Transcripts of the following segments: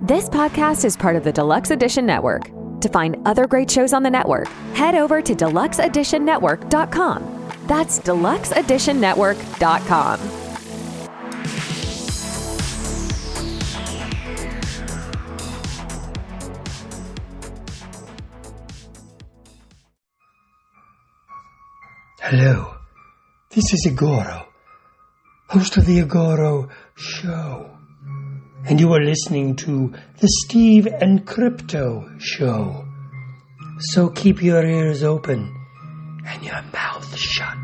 This podcast is part of the Deluxe Edition Network. To find other great shows on the network, head over to deluxeeditionnetwork.com. That's deluxeeditionnetwork.com. Hello, this is Agoro, host of the Agoro Show, and you are listening to the Steve and Crypto Show. So keep your ears open and your mouth shut.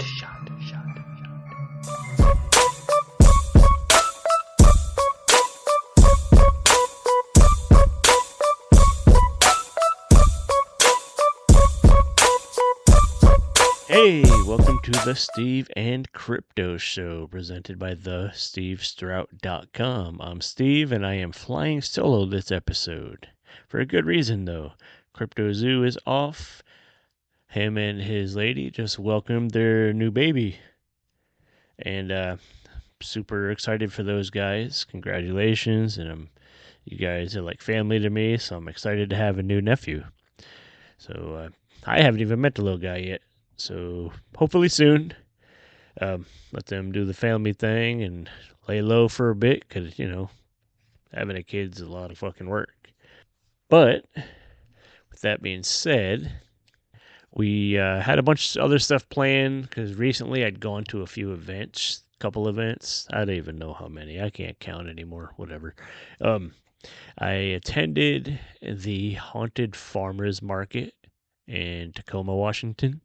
Hey, welcome to the Steve and Crypto Show, presented by thestevestrout.com. I'm Steve, and I am flying solo this episode. For a good reason, though. Crypto Zoo is off. Him and his lady just welcomed their new baby. And super excited for those guys. Congratulations. And you guys are like family to me, so I'm excited to have a new nephew. So I haven't even met the little guy yet. So hopefully soon, let them do the family thing and lay low for a bit because, you know, having a kid's a lot of fucking work. But with that being said, we had a bunch of other stuff planned because recently I'd gone to a couple events. I don't even know how many. I can't count anymore, whatever. I attended the Haunted Farmers Market in Tacoma, Washington,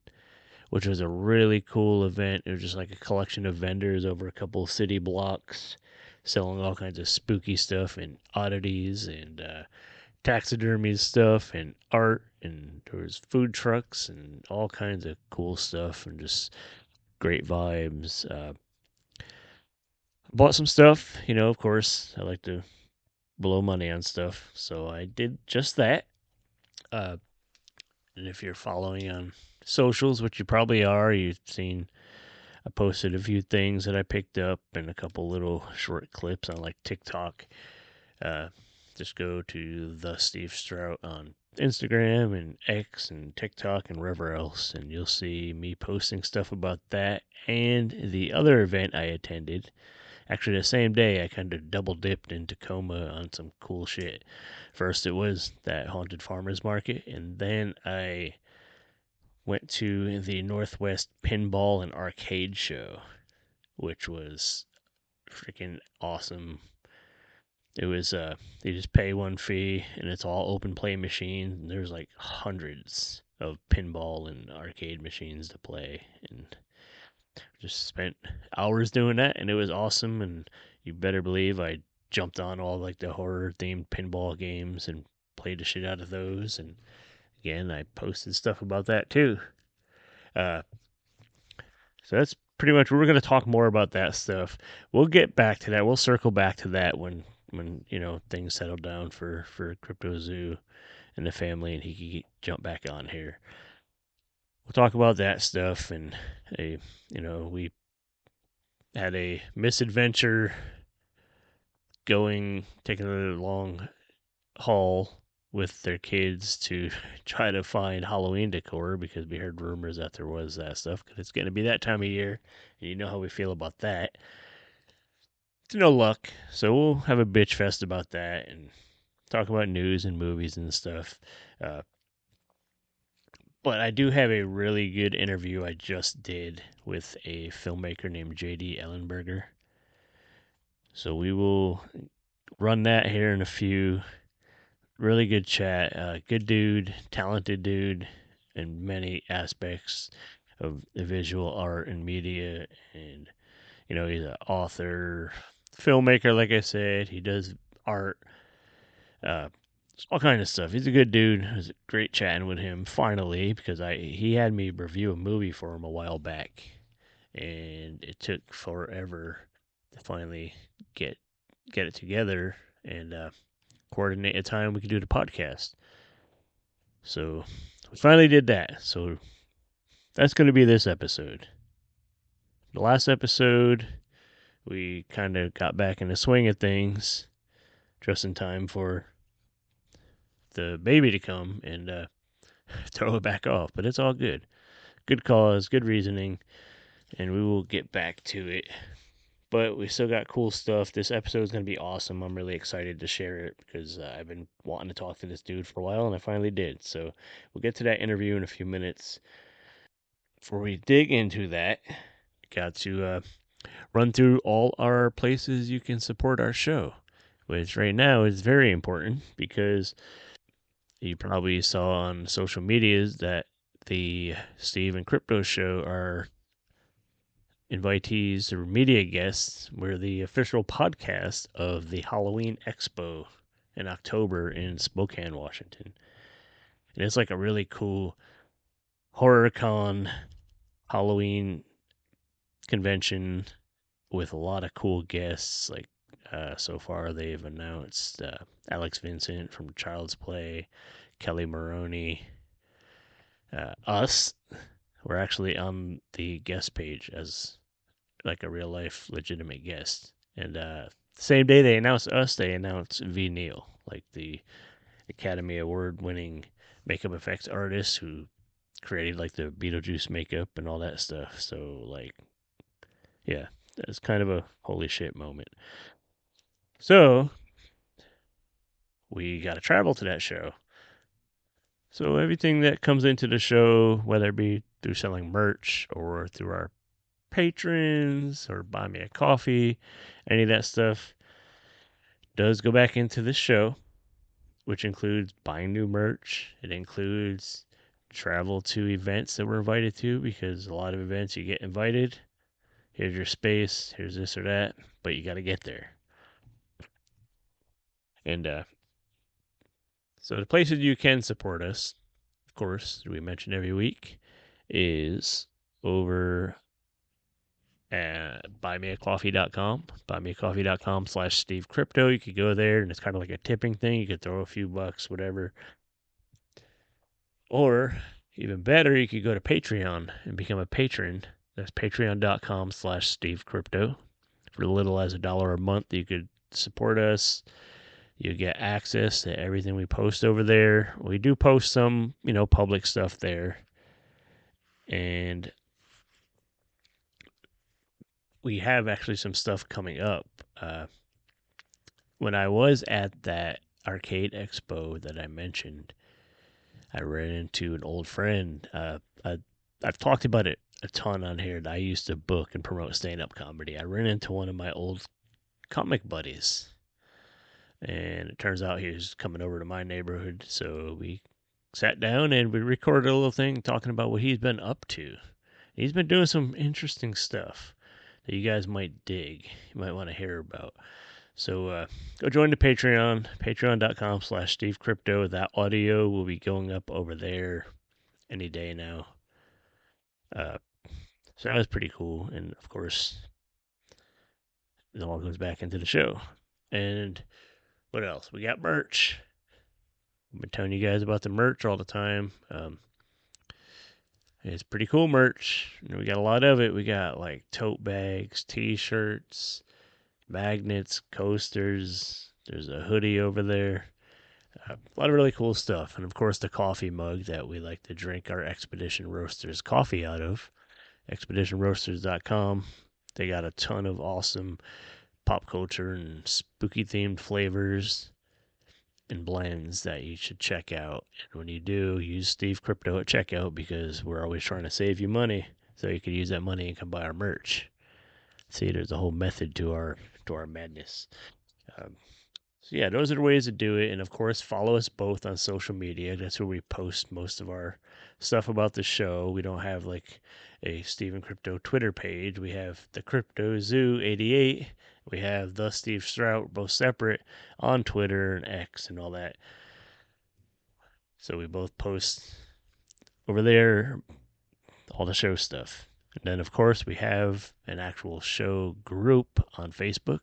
which was a really cool event. It was just like a collection of vendors over a couple of city blocks selling all kinds of spooky stuff and oddities and taxidermy stuff and art, and there was food trucks and all kinds of cool stuff and just great vibes. Bought some stuff, you know, of course. I like to blow money on stuff, so I did just that. And if you're following on socials, which you probably are, you've seen I posted a few things that I picked up and a couple little short clips on like TikTok. Just go to the Steve Strout on Instagram and X and TikTok and wherever else, and you'll see me posting stuff about that and the other event I attended. Actually, the same day, I kind of double dipped in Tacoma on some cool shit. First, it was that Haunted Farmers Market, and then I went to the Northwest Pinball and Arcade Show, which was freaking awesome. It was, you just pay one fee, and it's all open play machines, and there's like hundreds of pinball and arcade machines to play, and just spent hours doing that, and it was awesome, and you better believe I jumped on all like the horror-themed pinball games and played the shit out of those, and again, I posted stuff about that too. So that's pretty much, we're going to talk more about that stuff. We'll get back to that. We'll circle back to that when you know, things settle down for Crypto Zoo and the family, and he can jump back on here. We'll talk about that stuff, and you know, we had a misadventure taking a long haul with their kids to try to find Halloween decor because we heard rumors that there was that stuff because it's going to be that time of year, and you know how we feel about that. It's no luck, so we'll have a bitch fest about that and talk about news and movies and stuff. But I do have a really good interview I just did with a filmmaker named JD Ellenberger. So we will run that here in a few. Really good chat. Good dude, talented dude in many aspects of the visual art and media. And, you know, he's an author, filmmaker, like I said. He does art, all kind of stuff. He's a good dude. It was great chatting with him finally because he had me review a movie for him a while back, and it took forever to finally get it together and coordinate a time we could do the podcast. So we finally did that. So that's going to be this episode. The last episode, we kind of got back in the swing of things just in time for the baby to come and throw it back off. But it's all good. Good cause, good reasoning, and we will get back to it. But we still got cool stuff. This episode is going to be awesome. I'm really excited to share it because I've been wanting to talk to this dude for a while, and I finally did. So we'll get to that interview in a few minutes. Before we dig into that, got to run through all our places you can support our show, which right now is very important because you probably saw on social medias that the Steve and Crypto Show are invitees or media guests. We're the official podcast of the Halloween Expo in October in Spokane, Washington. And it's like a really cool horror con Halloween convention with a lot of cool guests. Like so far, they've announced Alex Vincent from Child's Play, Kelly Maroney, us. We're actually on the guest page as like a real life legitimate guest. And same day they announced us, they announced V. Neil, like the Academy Award winning makeup effects artist who created like the Beetlejuice makeup and all that stuff. So like, yeah, that's kind of a holy shit moment. So we got to travel to that show. So everything that comes into the show, whether it be through selling merch or through our patrons or buy me a coffee, any of that stuff does go back into this show, which includes buying new merch. It includes travel to events that we're invited to, because a lot of events you get invited. Here's your space, here's this or that, but you got to get there. And so the places you can support us, of course, we mention every week, is over at buymeacoffee.com, buymeacoffee.com/Steve Crypto. You could go there and it's kind of like a tipping thing. You could throw a few bucks, whatever. Or even better, you could go to Patreon and become a patron. That's patreon.com/Steve Crypto. For as little as $1 a month, you could support us. You get access to everything we post over there. We do post some, public stuff there. And we have actually some stuff coming up. When I was at that arcade expo that I mentioned, I ran into an old friend. I've talked about it a ton on here. I used to book and promote stand-up comedy. I ran into one of my old comic buddies. And it turns out he was coming over to my neighborhood, so we sat down and we recorded a little thing talking about what he's been up to. He's been doing some interesting stuff that you guys might dig, you might want to hear about. So go join the Patreon, patreon.com/Steve Crypto. That audio will be going up over there any day now. So that was pretty cool. And of course, it all goes back into the show. And what else? We got merch. I've been telling you guys about the merch all the time. It's pretty cool merch. We got a lot of it. We got like tote bags, t-shirts, magnets, coasters. There's a hoodie over there. A lot of really cool stuff. And of course, the coffee mug that we like to drink our Expedition Roasters coffee out of. ExpeditionRoasters.com. They got a ton of awesome pop culture and spooky themed flavors and blends that you should check out. And when you do, use Steve Crypto at checkout, because we're always trying to save you money so you can use that money and come buy our merch. See, there's a whole method to our madness. So yeah, those are the ways to do it. And of course, follow us both on social media. That's where we post most of our stuff about the show. We don't have like a Steve and Crypto Twitter page. We have the Crypto Zoo 88. We have the Steve Strout, both separate on Twitter and X and all that. So we both post over there all the show stuff. And then of course we have an actual show group on Facebook.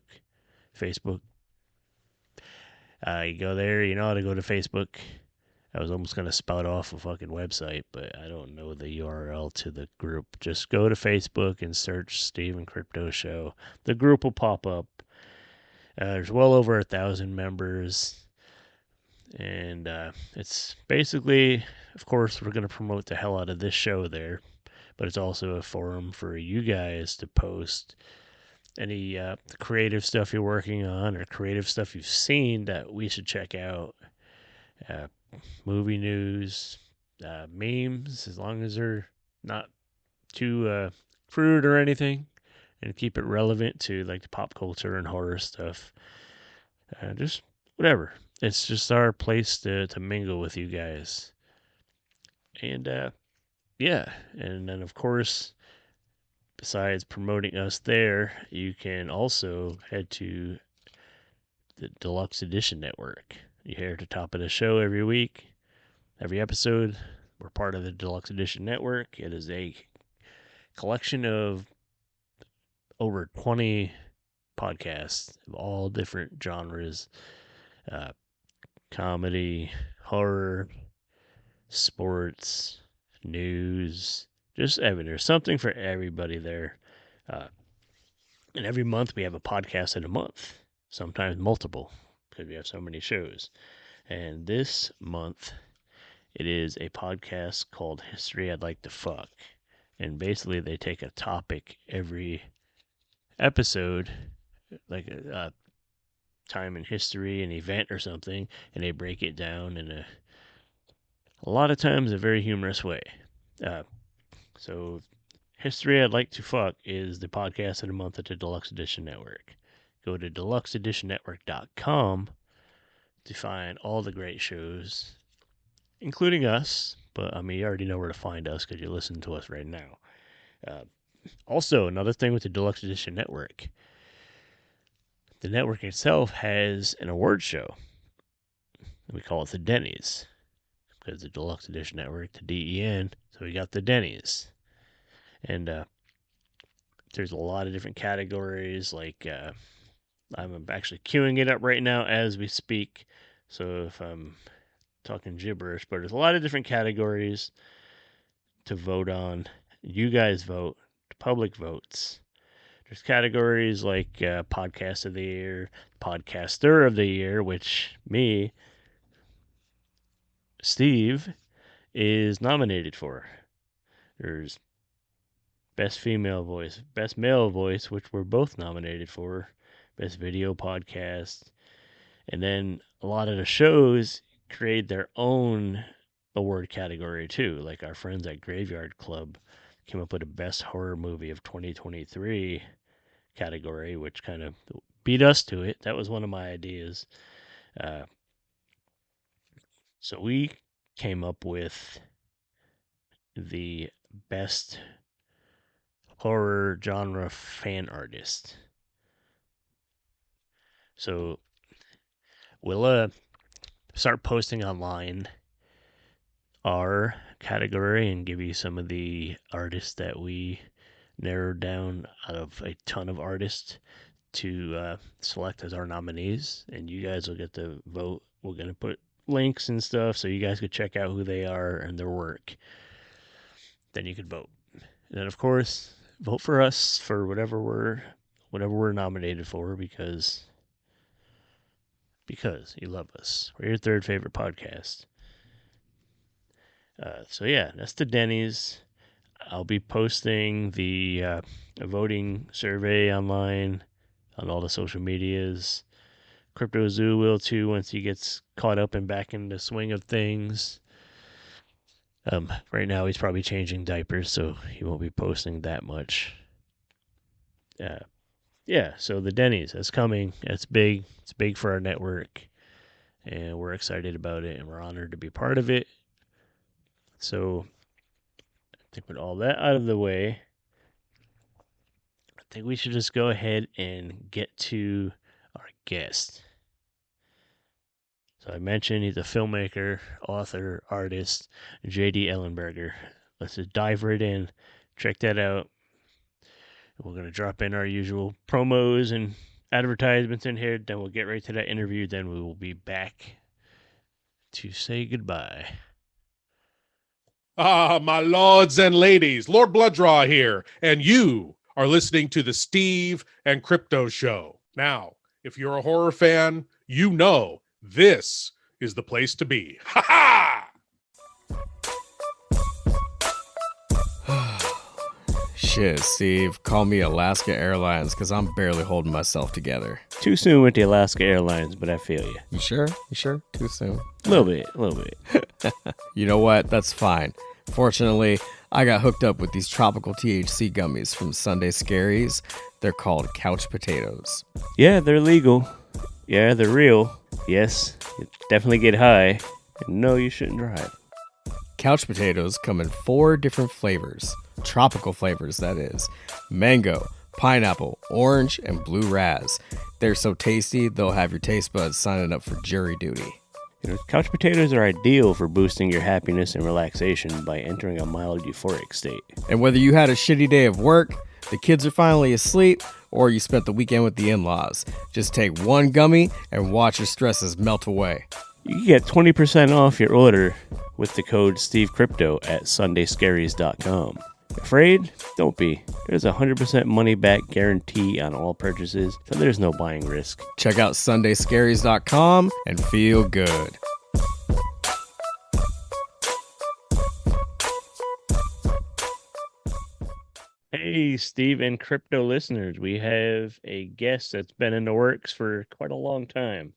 You go there, you know how to go to Facebook. I was almost going to spout off a fucking website, but I don't know the URL to the group. Just go to Facebook and search Steve and Crypto Show. The group will pop up. There's well over 1,000 members. And it's basically, of course, we're going to promote the hell out of this show there, but it's also a forum for you guys to post any creative stuff you're working on or creative stuff you've seen that we should check out. Uh, movie news, memes, as long as they're not too crude or anything, and keep it relevant to like the pop culture and horror stuff. Just whatever. It's just our place to mingle with you guys. And yeah, and then of course, besides promoting us there, you can also head to the Deluxe Edition Network. You hear at the top of the show every week, every episode. We're part of the Deluxe Edition Network. It is a collection of over 20 podcasts of all different genres, uh, comedy, horror, sports, news, just everything. There's something for everybody there. Uh, and every month we have a podcast in a month, sometimes multiple, because we have so many shows. And this month, it is a podcast called History I'd Like to Fuck. And basically, they take a topic every episode, like a time in history, an event or something, and they break it down in a lot of times a very humorous way. So History I'd Like to Fuck is the podcast of the month at the Deluxe Edition Network. Go to deluxeeditionnetwork.com to find all the great shows, including us. But I mean, you already know where to find us because you're listening to us right now. Also, another thing with the Deluxe Edition Network, the network itself has an award show. We call it the Denny's because the Deluxe Edition Network, the DEN. So we got the Denny's. And there's a lot of different categories. Like I'm actually queuing it up right now as we speak. So if I'm talking gibberish, but there's a lot of different categories to vote on. You guys vote. The public votes. There's categories like Podcast of the Year, Podcaster of the Year, which me, Steve, is nominated for. There's Best Female Voice, Best Male Voice, which we're both nominated for, Best Video Podcast. And then a lot of the shows create their own award category too. Like our friends at Graveyard Club came up with a Best Horror Movie of 2023 category, which kind of beat us to it. That was one of my ideas. So we came up with the Best Horror Genre Fan Artist. So we'll start posting online our category and give you some of the artists that we narrowed down out of a ton of artists to select as our nominees, and you guys will get to vote. We're going to put links and stuff so you guys could check out who they are and their work. Then you could vote. And then, of course, vote for us for whatever we're nominated for because you love us. We're your third favorite podcast. So yeah, that's the Denny's. I'll be posting the voting survey online on all the social medias. Crypto Zoo will too once he gets caught up and back in the swing of things. Right now he's probably changing diapers, so he won't be posting that much. Yeah, so the Denny's, that's coming. It's big. It's big for our network, and we're excited about it, and we're honored to be part of it. So I think with all that out of the way, I think we should just go ahead and get to our guest. So I mentioned he's a filmmaker, author, artist, JD Ellenberger. Let's just dive right in. Check that out. We're going to drop in our usual promos and advertisements in here. Then we'll get right to that interview. Then we will be back to say goodbye. Ah, my lords and ladies, Lord Blooddraw here, and you are listening to the Steve and Crypto Show. Now, if you're a horror fan, you know this is the place to be. Ha ha! Shit, Steve, call me Alaska Airlines because I'm barely holding myself together. Too soon with the Alaska Airlines, but I feel you. You sure? You sure? Too soon? A little bit. You know what? That's fine. Fortunately, I got hooked up with these tropical THC gummies from Sunday Scaries. They're called couch potatoes. Yeah, they're legal. Yeah, they're real. Yes, you definitely get high. And no, you shouldn't drive. Couch potatoes come in 4 different flavors. Tropical flavors, that is. Mango, pineapple, orange, and blue raz. They're so tasty, they'll have your taste buds signing up for jury duty. You know, couch potatoes are ideal for boosting your happiness and relaxation by entering a mild euphoric state. And whether you had a shitty day of work, the kids are finally asleep, or you spent the weekend with the in-laws, just take one gummy and watch your stresses melt away. You can get 20% off your order with the code SteveCrypto at sundayscaries.com. Afraid? Don't be. There's a 100% money-back guarantee on all purchases, so there's no buying risk. Check out sundayscaries.com and feel good. Hey, Steve and crypto listeners, we have a guest that's been in the works for quite a long time.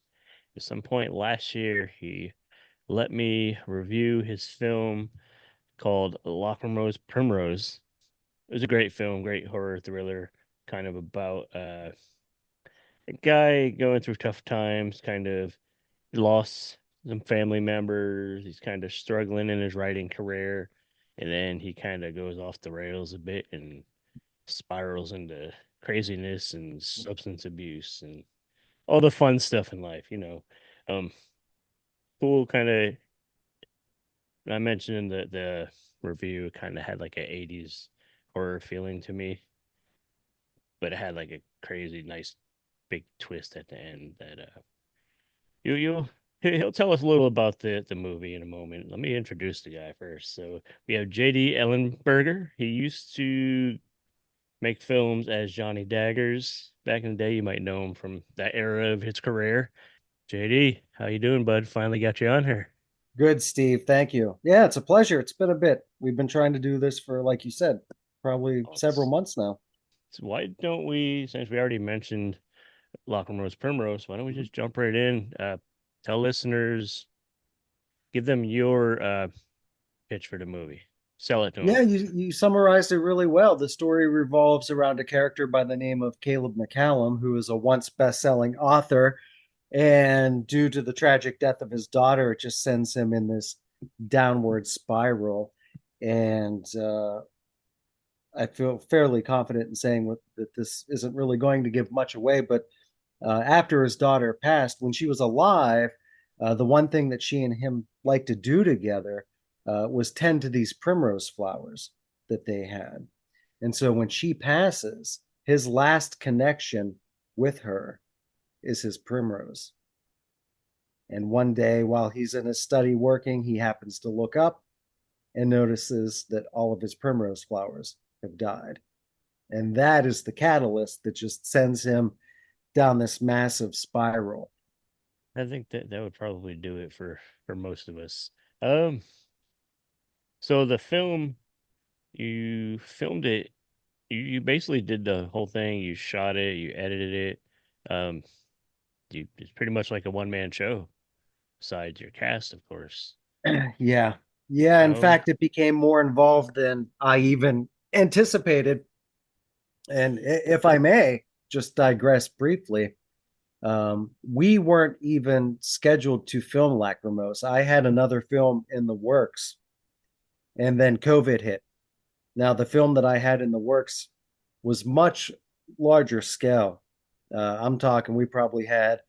At some point last year, he let me review his film called Lachrymose Primrose. It was a great film, great horror thriller, kind of about a guy going through tough times, kind of lost some family members. He's kind of struggling in his writing career, and then he kind of goes off the rails a bit and spirals into craziness and substance abuse and all the fun stuff in life, you know. Cool kind of, I mentioned in the review, it kind of had like an 80s horror feeling to me, but it had like a crazy nice big twist at the end that he'll tell us a little about the movie in a moment. Let me introduce the guy first. So we have JD Ellenberger. He used to make films as Johnny Daggers back in the day. You might know him from that era of his career. JD, how you doing, bud? Finally got you on here. Good, Steve. Thank you. Yeah, it's a pleasure. It's been a bit. We've been trying to do this for, like you said, probably several months now. So why don't we, since we already mentioned Lachrymose Primrose, why don't we just jump right in? Tell listeners, give them your pitch for the movie. Sell it to them. Yeah, you summarized it really well. The story revolves around a character by the name of Caleb McCallum, who is a once best-selling author. And due to the tragic death of his daughter, it just sends him in this downward spiral. And I feel fairly confident in saying that this isn't really going to give much away. But after his daughter passed, when she was alive, the one thing that she and him liked to do together was tend to these primrose flowers that they had. And so when she passes, his last connection with her is his primrose. And one day while he's in his study working, he happens to look up and notices that all of his primrose flowers have died. And that is the catalyst that just sends him down this massive spiral. I think that would probably do it for most of us. So the film, you filmed it, you basically did the whole thing. You shot it, you edited it. It's pretty much like a one-man show, besides your cast, of course. Yeah. In fact, it became more involved than I even anticipated. And if I may just digress briefly, we weren't even scheduled to film Lachrymose. I had another film in the works, and then COVID hit. Now, the film that I had in the works was much larger scale. I'm talking, we probably had,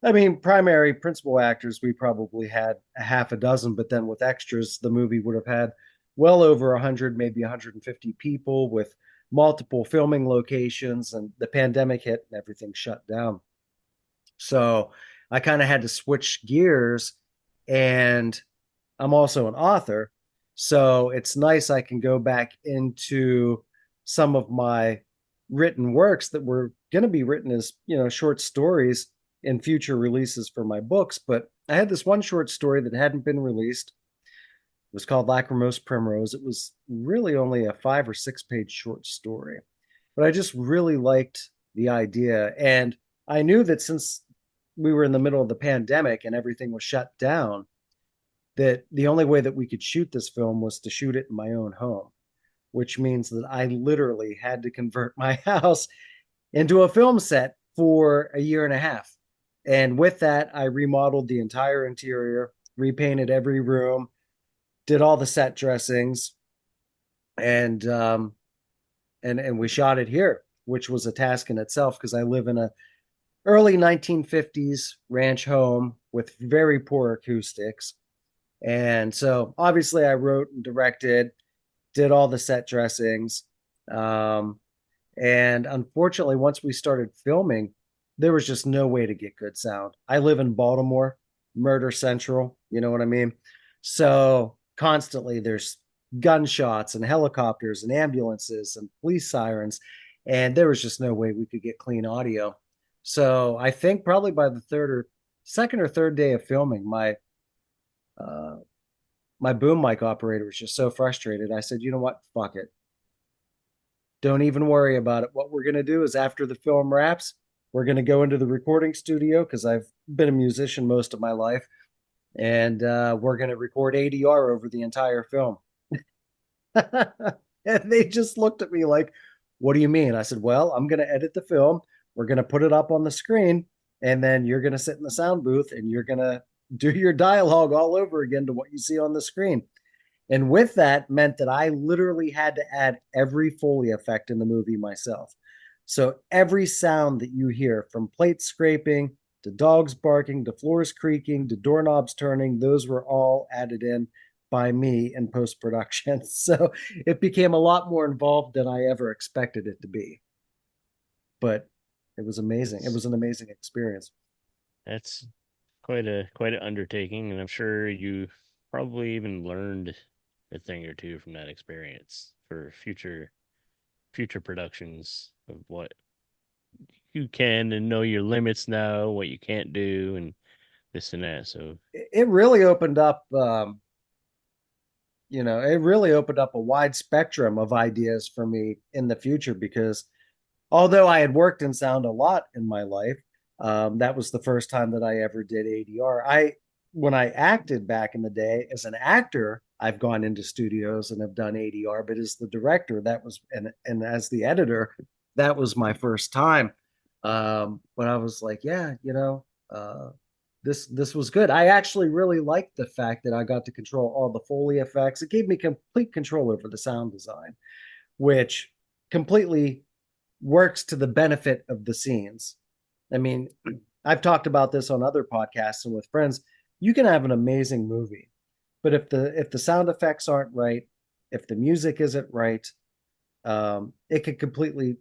primary principal actors, we probably had a half a dozen, but then with extras, the movie would have had well over 100, maybe 150 people with multiple filming locations, and the pandemic hit and everything shut down. So I kind of had to switch gears, and I'm also an author. So it's nice I can go back into some of my written works that were going to be written as, short stories in future releases for my books. But I had this one short story that hadn't been released. It was called Lachrymose Primrose. It was really only a 5 or 6 page short story, but I just really liked the idea. And I knew that since we were in the middle of the pandemic and everything was shut down, that the only way that we could shoot this film was to shoot it in my own home, which means that I literally had to convert my house into a film set for a year and a half. And with that, I remodeled the entire interior, repainted every room, did all the set dressings, and we shot it here, which was a task in itself because I live in a early 1950s ranch home with very poor acoustics. And so obviously I wrote and directed, did all the set dressings. And unfortunately, once we started filming, there was just no way to get good sound. I live in Baltimore, murder central, you know what I mean? So constantly there's gunshots and helicopters and ambulances and police sirens, and there was just no way we could get clean audio. So I think probably by the second or third day of filming, uh, my boom mic operator was just so frustrated. I said, you know what? Fuck it. Don't even worry about it. What we're going to do is after the film wraps, we're going to go into the recording studio because I've been a musician most of my life. And we're going to record ADR over the entire film. And they just looked at me like, what do you mean? I said, well, I'm going to edit the film. We're going to put it up on the screen. And then you're going to sit in the sound booth and you're going to do your dialogue all over again to what you see on the screen. And with that meant that I literally had to add every Foley effect in the movie myself. So every sound that you hear, from plate scraping to dogs barking to floors creaking to doorknobs turning, those were all added in by me in post-production. So it became a lot more involved than I ever expected it to be. But it was amazing. It was an amazing experience. That's quite an undertaking, and I'm sure you probably even learned a thing or two from that experience for future productions of what you can and know your limits now, what you can't do, and this and that. So It really opened up, it really opened up a wide spectrum of ideas for me in the future because although I had worked in sound a lot in my life, that was the first time that I ever did ADR. When I acted back in the day as an actor, I've gone into studios and have done ADR, but as the director, that was and as the editor, that was my first time. But I was like, yeah, this was good. I actually really liked the fact that I got to control all the Foley effects. It gave me complete control over the sound design, which completely works to the benefit of the scenes. I mean, I've talked about this on other podcasts and with friends. You can have an amazing movie, but if the sound effects aren't right, if the music isn't right, it could completely,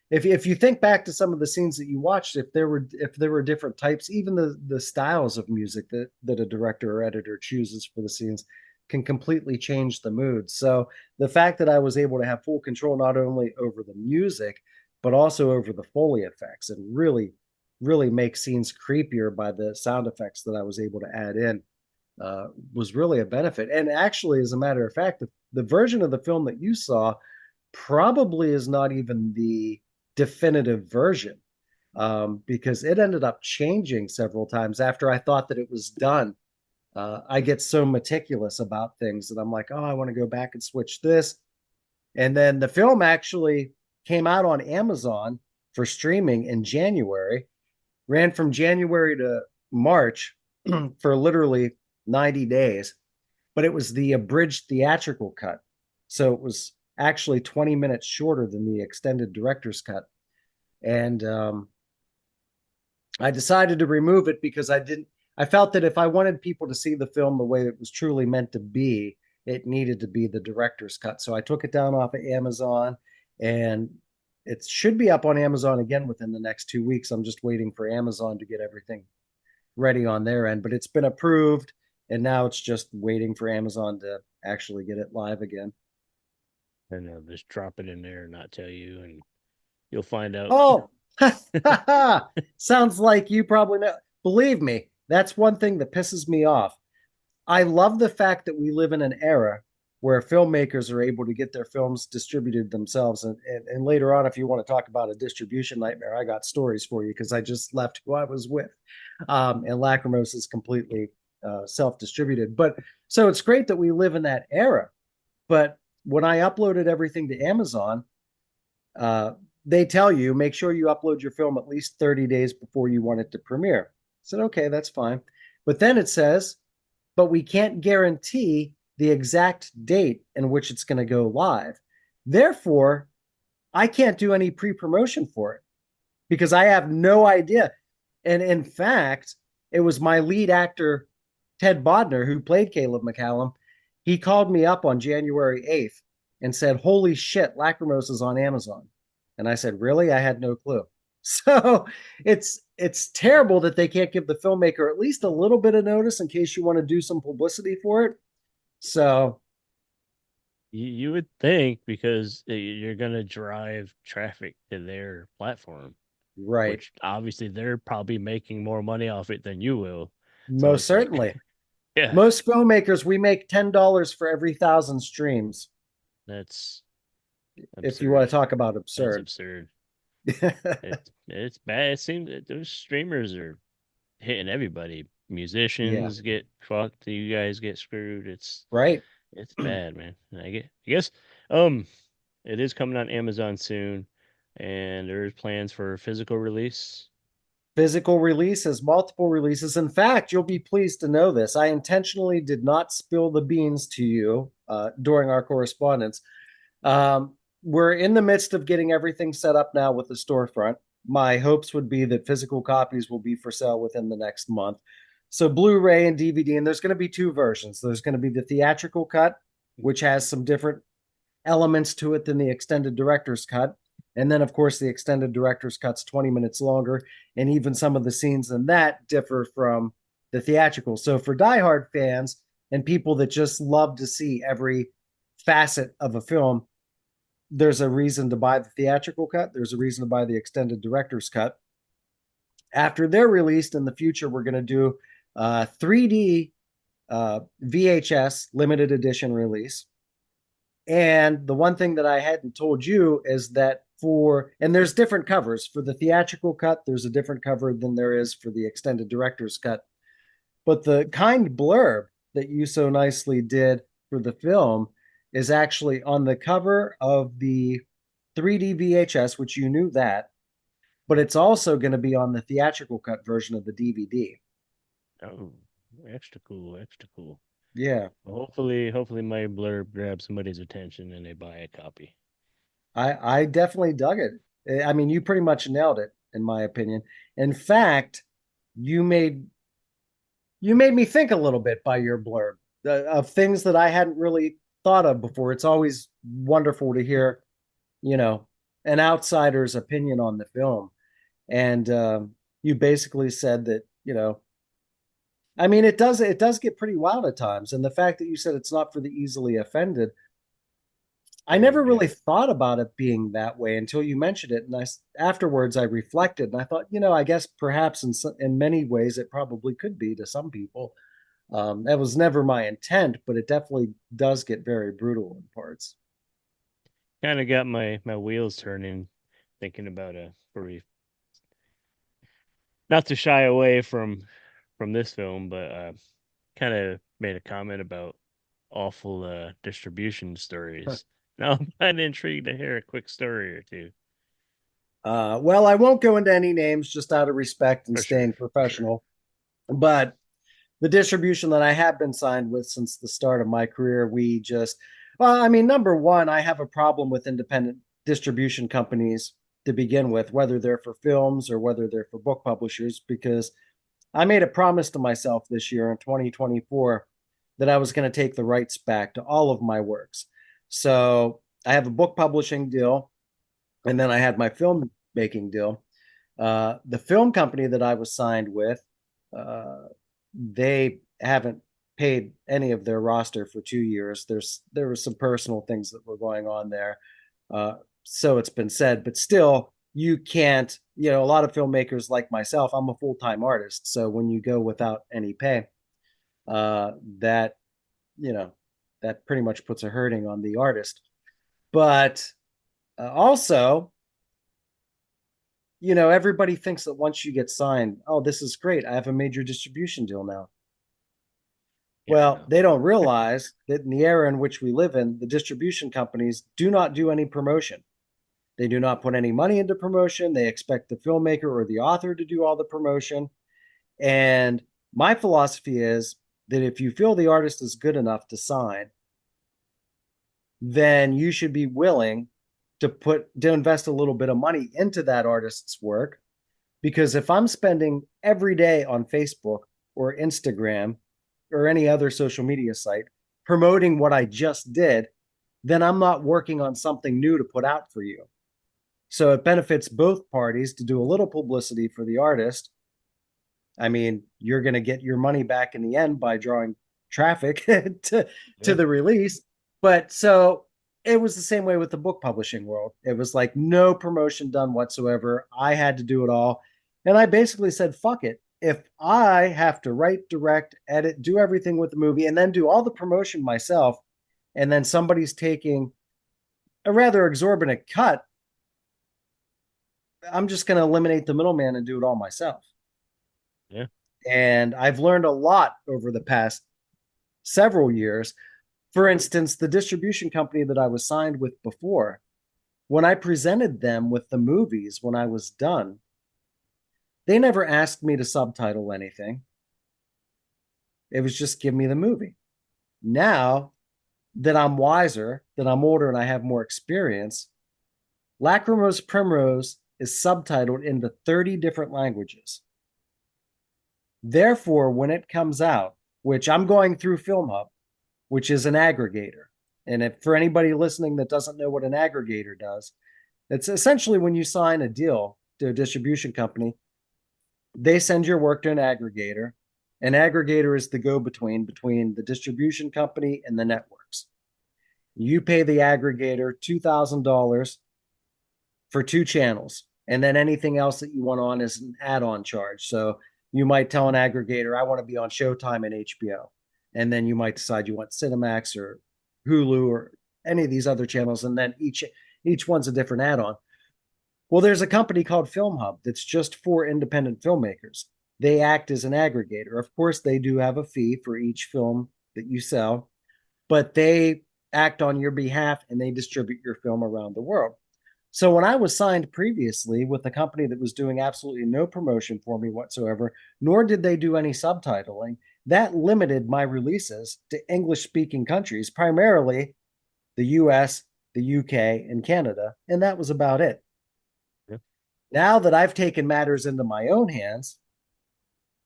if you think back to some of the scenes that you watched, if there were different types, even the styles of music that a director or editor chooses for the scenes can completely change the mood. So the fact that I was able to have full control not only over the music, but also over the Foley effects and really, really make scenes creepier by the sound effects that I was able to add in was really a benefit. And actually, as a matter of fact, the version of the film that you saw probably is not even the definitive version because it ended up changing several times after I thought that it was done. I get so meticulous about things that I'm like, oh, I want to go back and switch this. And then the film actually came out on Amazon for streaming in January, ran from January to March for literally 90 days, but it was the abridged theatrical cut. So it was actually 20 minutes shorter than the extended director's cut. And I decided to remove it because I felt that if I wanted people to see the film the way it was truly meant to be, it needed to be the director's cut. So I took it down off of Amazon, and it should be up on Amazon again within the next 2 weeks. I'm just waiting for Amazon to get everything ready on their end, but it's been approved, and now it's just waiting for Amazon to actually get it live again. and they'll just drop it in there and not tell you, and you'll find out. Oh, Sounds like you probably know. Believe me, that's one thing that pisses me off. I love the fact that we live in an era where filmmakers are able to get their films distributed themselves. And later on, if you want to talk about a distribution nightmare, I got stories for you because I just left who I was with. And Lachrymose is completely self-distributed. But so it's great that we live in that era. But when I uploaded everything to Amazon, uh, they tell you make sure you upload your film at least 30 days before you want it to premiere. I said, okay, that's fine. But then it says, but we can't guarantee the exact date in which it's going to go live. Therefore, I can't do any pre-promotion for it because I have no idea. And in fact, it was my lead actor, Ted Bodner, who played Caleb McCallum. He called me up on January 8th and said, holy shit, Lachrymose is on Amazon. And I said, really? I had no clue. So it's terrible that they can't give the filmmaker at least a little bit of notice in case you want to do some publicity for it. So You would think because you're going to drive traffic to their platform, right, which obviously they're probably making more money off it than you will. So most it's like, certainly. yeah, Most filmmakers, we make $10 for every 1,000 streams. that's If you want to absurd. talk about That's absurd. absurd. It's bad. It seems that those streamers are hitting everybody. Yeah, Musicians get fucked. You guys get screwed. right. It's bad, man. I guess um it is coming on Amazon soon, and there's plans for physical release. Physical releases, multiple releases. In fact, you'll be pleased to know this. I intentionally did not spill the beans to you during our correspondence. We're in the midst of getting everything set up now with the storefront. My hopes would be that physical copies will be for sale within the next month. So Blu-ray and DVD, and there's going to be two versions. There's going to be the theatrical cut, which has some different elements to it than the extended director's cut. And then, of course, the extended director's cut's 20 minutes longer, and even some of the scenes in that differ from the theatrical. So for diehard fans and people that just love to see every facet of a film, there's a reason to buy the theatrical cut. There's a reason to buy the extended director's cut. After they're released in the future, we're going to do 3D VHS limited edition release. And the one thing that I hadn't told you is that and there's different covers. For the theatrical cut, there's a different cover than there is for the extended director's cut. But the kind blurb that you so nicely did for the film is actually on the cover of the 3D VHS, which you knew that, but it's also going to be on the theatrical cut version of the DVD. Oh, extra cool, extra cool. Yeah. Well, hopefully my blurb grabs somebody's attention and they buy a copy. I definitely dug it. I mean, you pretty much nailed it, in my opinion. In fact, you made me think a little bit by your blurb of things that I hadn't really thought of before. It's always wonderful to hear, an outsider's opinion on the film. And you basically said that, I mean, it does get pretty wild at times. And the fact that you said it's not for the easily offended, I never really thought about it being that way until you mentioned it. And afterwards I reflected and I thought, I guess perhaps in many ways it probably could be to some people. That was never my intent, but it definitely does get very brutal in parts. Kind of got my wheels turning, thinking about a brief. Not to shy away from this film, but kind of made a comment about awful distribution stories. Now I'm kind of intrigued to hear a quick story or two. Well, I won't go into any names just out of respect and For staying sure, professional, but the distribution that I have been signed with since the start of my career, well, I mean, number one, I have a problem with independent distribution companies to begin with, whether they're for films or whether they're for book publishers, because I made a promise to myself this year in 2024 that I was going to take the rights back to all of my works. So I have a book publishing deal, and then I had my film making deal. The film company that I was signed with, they haven't paid any of their roster for 2 years. There were some personal things that were going on there. So it's been said, but still, you can't, a lot of filmmakers like myself, I'm a full-time artist. So when you go without any pay, that, that pretty much puts a hurting on the artist. But also, everybody thinks that once you get signed, oh, this is great. I have a major distribution deal now. Yeah, Well, they don't realize that in the era in which we live in, the distribution companies do not do any promotion. They do not put any money into promotion. They expect the filmmaker or the author to do all the promotion. And my philosophy is that if you feel the artist is good enough to sign, then you should be willing to invest a little bit of money into that artist's work. Because if I'm spending every day on Facebook or Instagram or any other social media site promoting what I just did, then I'm not working on something new to put out for you. So it benefits both parties to do a little publicity for the artist. I mean, you're going to get your money back in the end by drawing traffic to the release. But so it was the same way with the book publishing world. It was like no promotion done whatsoever. I had to do it all. And I basically said, fuck it. If I have to write, direct, edit, do everything with the movie, and then do all the promotion myself, and then somebody's taking a rather exorbitant cut, I'm just going to eliminate the middleman and do it all myself. Yeah. And I've learned a lot over the past several years. For instance, the distribution company that I was signed with before, when I presented them with the movies when I was done, they never asked me to subtitle anything. It was just give me the movie. Now that I'm wiser, that I'm older and I have more experience, Lachrymose Primrose is subtitled into 30 different languages. Therefore, when it comes out, which I'm going through FilmHub, which is an aggregator. And if for anybody listening that doesn't know what an aggregator does, it's essentially when you sign a deal to a distribution company, they send your work to an aggregator. An aggregator is the go-between between the distribution company and the networks. You pay the aggregator $2,000 for 2 channels, and then anything else that you want on is an add-on charge. So you might tell an aggregator, I want to be on Showtime and HBO. And then you might decide you want Cinemax or Hulu or any of these other channels, and then each one's a different add-on. Well, there's a company called FilmHub that's just for independent filmmakers. They act as an aggregator. Of course, they do have a fee for each film that you sell, but they act on your behalf and they distribute your film around the world. So when I was signed previously with a company that was doing absolutely no promotion for me whatsoever, nor did they do any subtitling, that limited my releases to English-speaking countries, primarily the US, the UK, and Canada, and that was about it. Yeah. Now that I've taken matters into my own hands,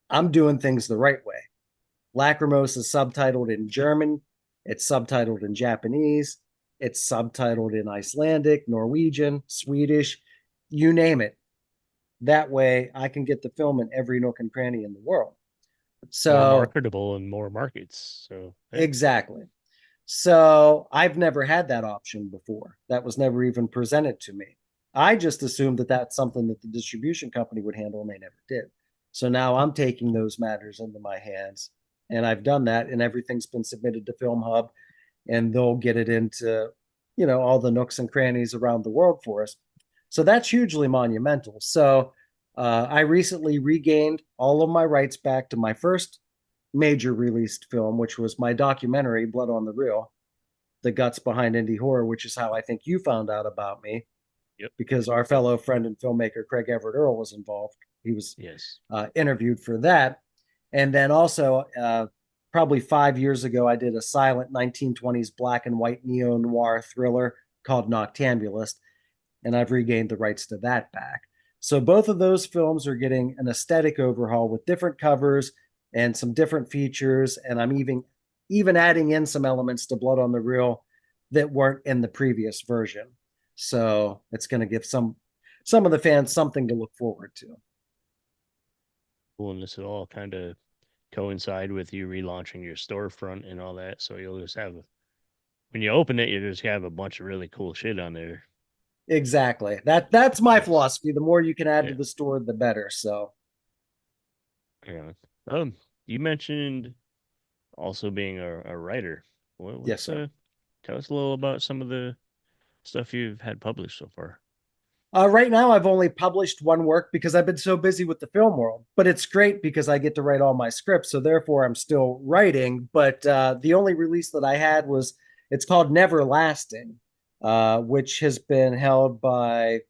I'm doing things the right way. Lachrymose is subtitled in German, it's subtitled in Japanese, it's subtitled in Icelandic, Norwegian, Swedish, you name it. That way I can get the film in every nook and cranny in the world. So more marketable in more markets. So yeah. Exactly. So I've never had that option before. That was never even presented to me. I just assumed that that's something that the distribution company would handle, and they never did. So now I'm taking those matters into my hands, and I've done that, and everything's been submitted to FilmHub, and they'll get it into, all the nooks and crannies around the world for us. So that's hugely monumental. So I recently regained all of my rights back to my first major released film, which was my documentary, Blood on the Reel, The Guts Behind Indie Horror, which is how I think you found out about me. Yep. Because our fellow friend and filmmaker, Craig Everett Earl, was involved. He was interviewed for that. And then also, probably 5 years ago, I did a silent 1920s black and white neo-noir thriller called Noctambulist, and I've regained the rights to that back. So both of those films are getting an aesthetic overhaul with different covers and some different features, and I'm even adding in some elements to Blood on the Reel that weren't in the previous version. So it's going to give some of the fans something to look forward to. Cool, and this will all kind of coincide with you relaunching your storefront and all that. So you'll just have, when you open it, you just have a bunch of really cool shit on there. Exactly. That's my Yes. philosophy. The more you can add to Yeah. the store, the better. So Yeah. You mentioned also being a writer. yes, What's sir. tell us a little about some of the stuff you've had published so far. Right now, I've only published one work because I've been so busy with the film world. But it's great because I get to write all my scripts, so therefore I'm still writing. But the only release that I had was it's called Neverlasting, which has been held by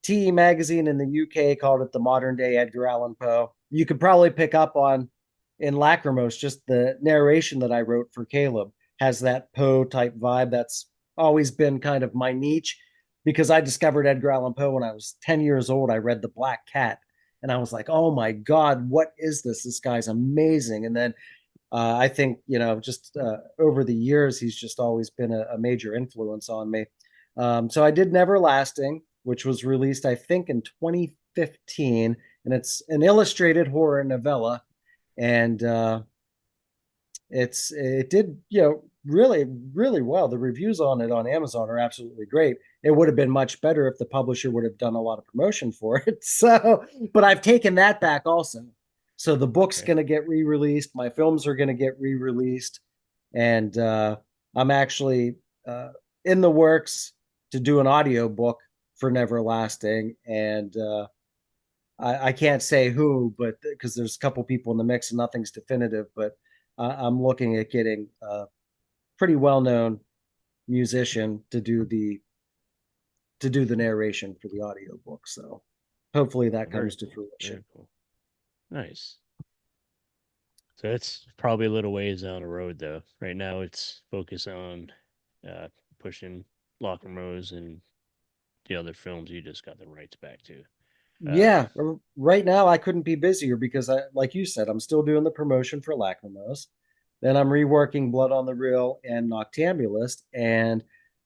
TE Magazine in the UK. Called it the modern day Edgar Allan Poe. You could probably pick up on in Lachrymose just the narration that I wrote for Caleb has that Poe type vibe. That's always been kind of my niche because I discovered Edgar Allan Poe when I was 10 years old. I read The Black Cat and I was like, oh my God, what is this? This guy's amazing. And then I think, just over the years, he's just always been a major influence on me. So I did Neverlasting, which was released, I think, in 2015. And it's an illustrated horror novella. And it did really really well. The reviews on it on Amazon are absolutely great. It would have been much better if the publisher would have done a lot of promotion for it. So but I've taken that back also. So the book's Okay. going to get re-released, my films are going to get re-released, and I'm actually in the works to do an audio book for Neverlasting. And I can't say who, but because there's a couple people in the mix and nothing's definitive, but I'm looking at getting a pretty well-known musician to do the narration for the audiobook. So hopefully that Very comes to cool. fruition. Very cool. Nice. So it's probably a little ways down the road, though. Right now, it's focused on pushing Lachrymose and the other films you just got the rights back to. Yeah, right now I couldn't be busier because like you said, I'm still doing the promotion for Lachrymose. Then I'm reworking Blood on the Reel and Noctambulist. And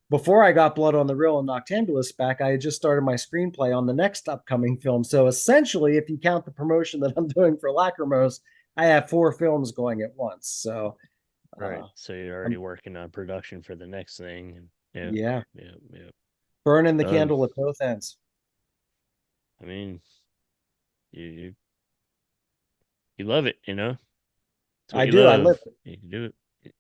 before I got Blood on the Reel and Noctambulist back, I had just started my screenplay on the next upcoming film. So essentially, if you count the promotion that I'm doing for Lachrymose, I have 4 films going at once. So Right. So you're already I'm, working on production for the next thing. And yeah, yeah, yeah, yeah. burning the Um, candle at both ends. I mean, you you love it, you know. It's what I you do. I live love. it. You can do it.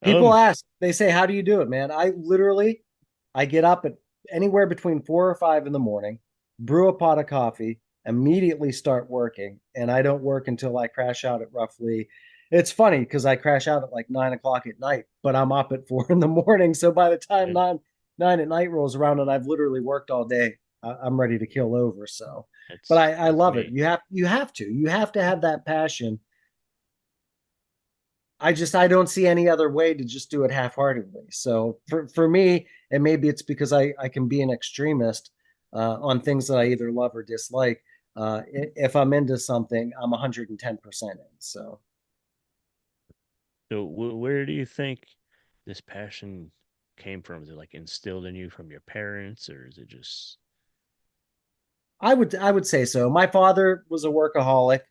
People Um, ask, they say, how do you do it, man? I get up at anywhere between 4 or 5 in the morning, brew a pot of coffee, immediately start working. And I don't work until I crash out at roughly, it's funny because I crash out at like 9 o'clock at night, but I'm up at 4 in the morning. So by the time it, nine at night rolls around and I've literally worked all day, I'm ready to kill over. So, but it's I that's love it. me. You have to have that passion. I don't see any other way to just do it half-heartedly. So for me, and maybe it's because I can be an extremist on things that I either love or dislike. If I'm into something, I'm 110% in. So So where do you think this passion came from? Is it like instilled in you from your parents, or is it just I would say so. My father was a workaholic.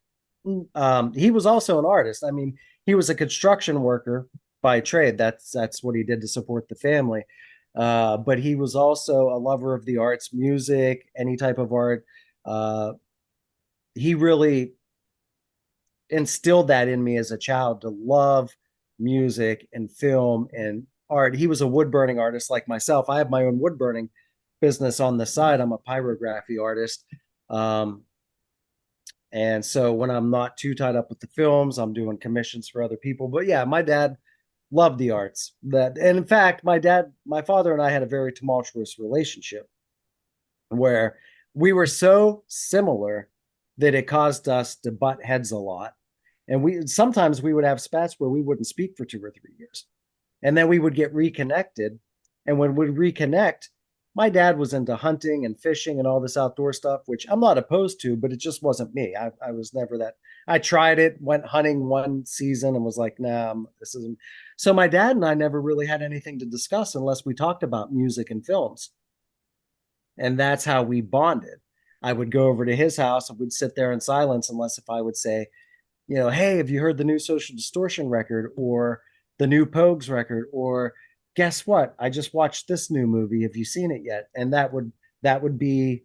He was also an artist. I mean, he was a construction worker by trade. That's what he did to support the family. But he was also a lover of the arts, music, any type of art. Uh, he really instilled that in me as a child to love music and film and art. He was a wood burning artist like myself. I have my own wood burning business on the side. I'm a pyrography artist. Um, and so when I'm not too tied up with the films, I'm doing commissions for other people. But yeah, my dad loved the arts. And in fact, my father and I had a very tumultuous relationship where we were so similar that it caused us to butt heads a lot. And we would have spats where we wouldn't speak for 2 or 3 years. And then we would get reconnected. And when we reconnect, my dad was into hunting and fishing and all this outdoor stuff, which I'm not opposed to, but it just wasn't me. I was never that. I tried it, went hunting one season and was like, nah, this isn't. So my dad and I never really had anything to discuss unless we talked about music and films. And that's how we bonded. I would go over to his house and we'd sit there in silence, unless if I would say, hey, have you heard the new Social Distortion record or the new Pogues record? Or guess what? I just watched this new movie. Have you seen it yet? And that would be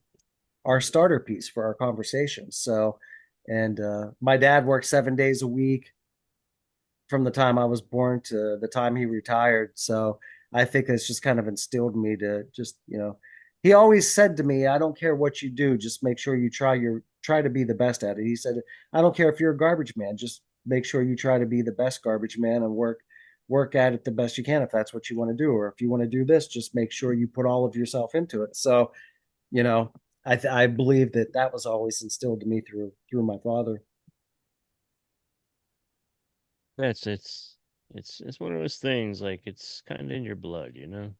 our starter piece for our conversation. So, and my dad worked 7 days a week from the time I was born to the time he retired. So I think it's just kind of instilled me to just, he always said to me, I don't care what you do, just make sure you try to be the best at it. He said, I don't care if you're a garbage man, just make sure you try to be the best garbage man and work at it the best you can if that's what you want to do. Or if you want to do this, just make sure you put all of yourself into it. So, you know, I believe that was always instilled to me through my father. That's it's one of those things, like it's kind of in your blood, you know.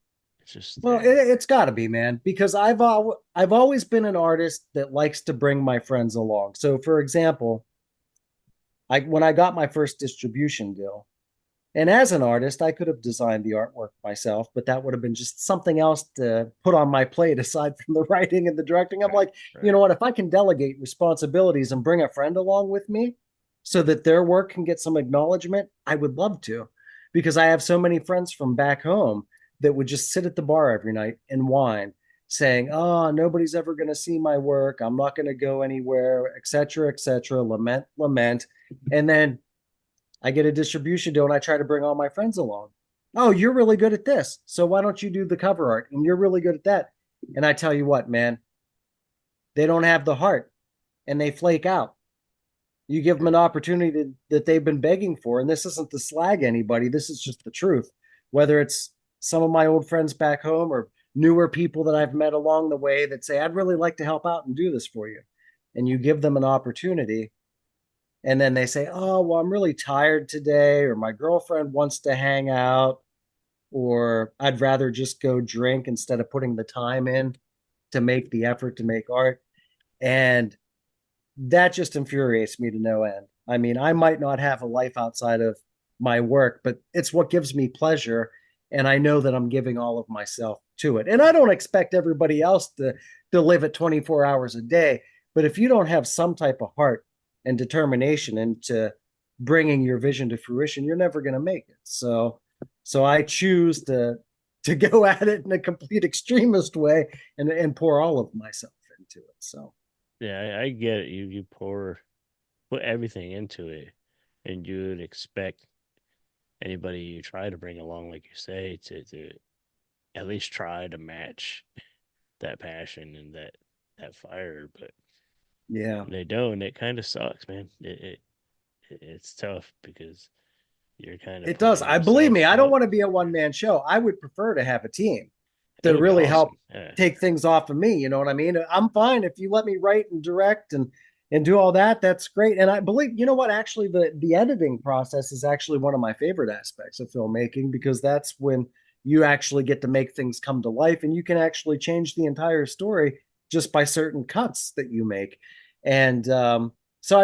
It's just Well, there. it's got to be, man, because I've always been an artist that likes to bring my friends along. So, for example, when I got my first distribution deal, and as an artist, I could have designed the artwork myself, but that would have been just something else to put on my plate aside from the writing and the directing. I'm Right, like, you right. know what? If I can delegate responsibilities and bring a friend along with me so that their work can get some acknowledgement, I would love to, because I have so many friends from back home that would just sit at the bar every night and whine, saying, "Oh, nobody's ever going to see my work. I'm not going to go anywhere, etc., etc." Lament, lament, and then I get a distribution deal and I try to bring all my friends along. Oh, you're really good at this. So why don't you do the cover art? And you're really good at that. And I tell you what, man, they don't have the heart and they flake out. You give them an opportunity that they've been begging for. And this isn't to slag anybody, this is just the truth. Whether it's some of my old friends back home or newer people that I've met along the way that say, I'd really like to help out and do this for you. And you give them an opportunity, and then they say, "Oh, well, I'm really tired today," or "My girlfriend wants to hang out," or "I'd rather just go drink instead of putting the time in to make the effort to make art." And that just infuriates me to no end. I mean, I might not have a life outside of my work, but it's what gives me pleasure. And I know that I'm giving all of myself to it. And I don't expect everybody else to live at 24 hours a day. But if you don't have some type of heart and determination into bringing your vision to fruition, you're never going to make it. So I choose to go at it in a complete extremist way and pour all of myself into it. So Yeah, I get it. You put everything into it, and you would expect anybody you try to bring along, like you say, to at least try to match that passion and that fire, but yeah. they don't. It kind of sucks, man. It's tough because you're kind of It does. putting I believe me, yourself I don't out. want to be a one man show. I would prefer to have a team It to would be really help awesome. Yeah, take things off of me. You know what I mean? I'm fine if you let me write and direct and do all that. That's great. And I believe, you know what? Actually, the editing process is actually one of my favorite aspects of filmmaking, because that's when you actually get to make things come to life and you can actually change the entire story just by certain cuts that you make. And so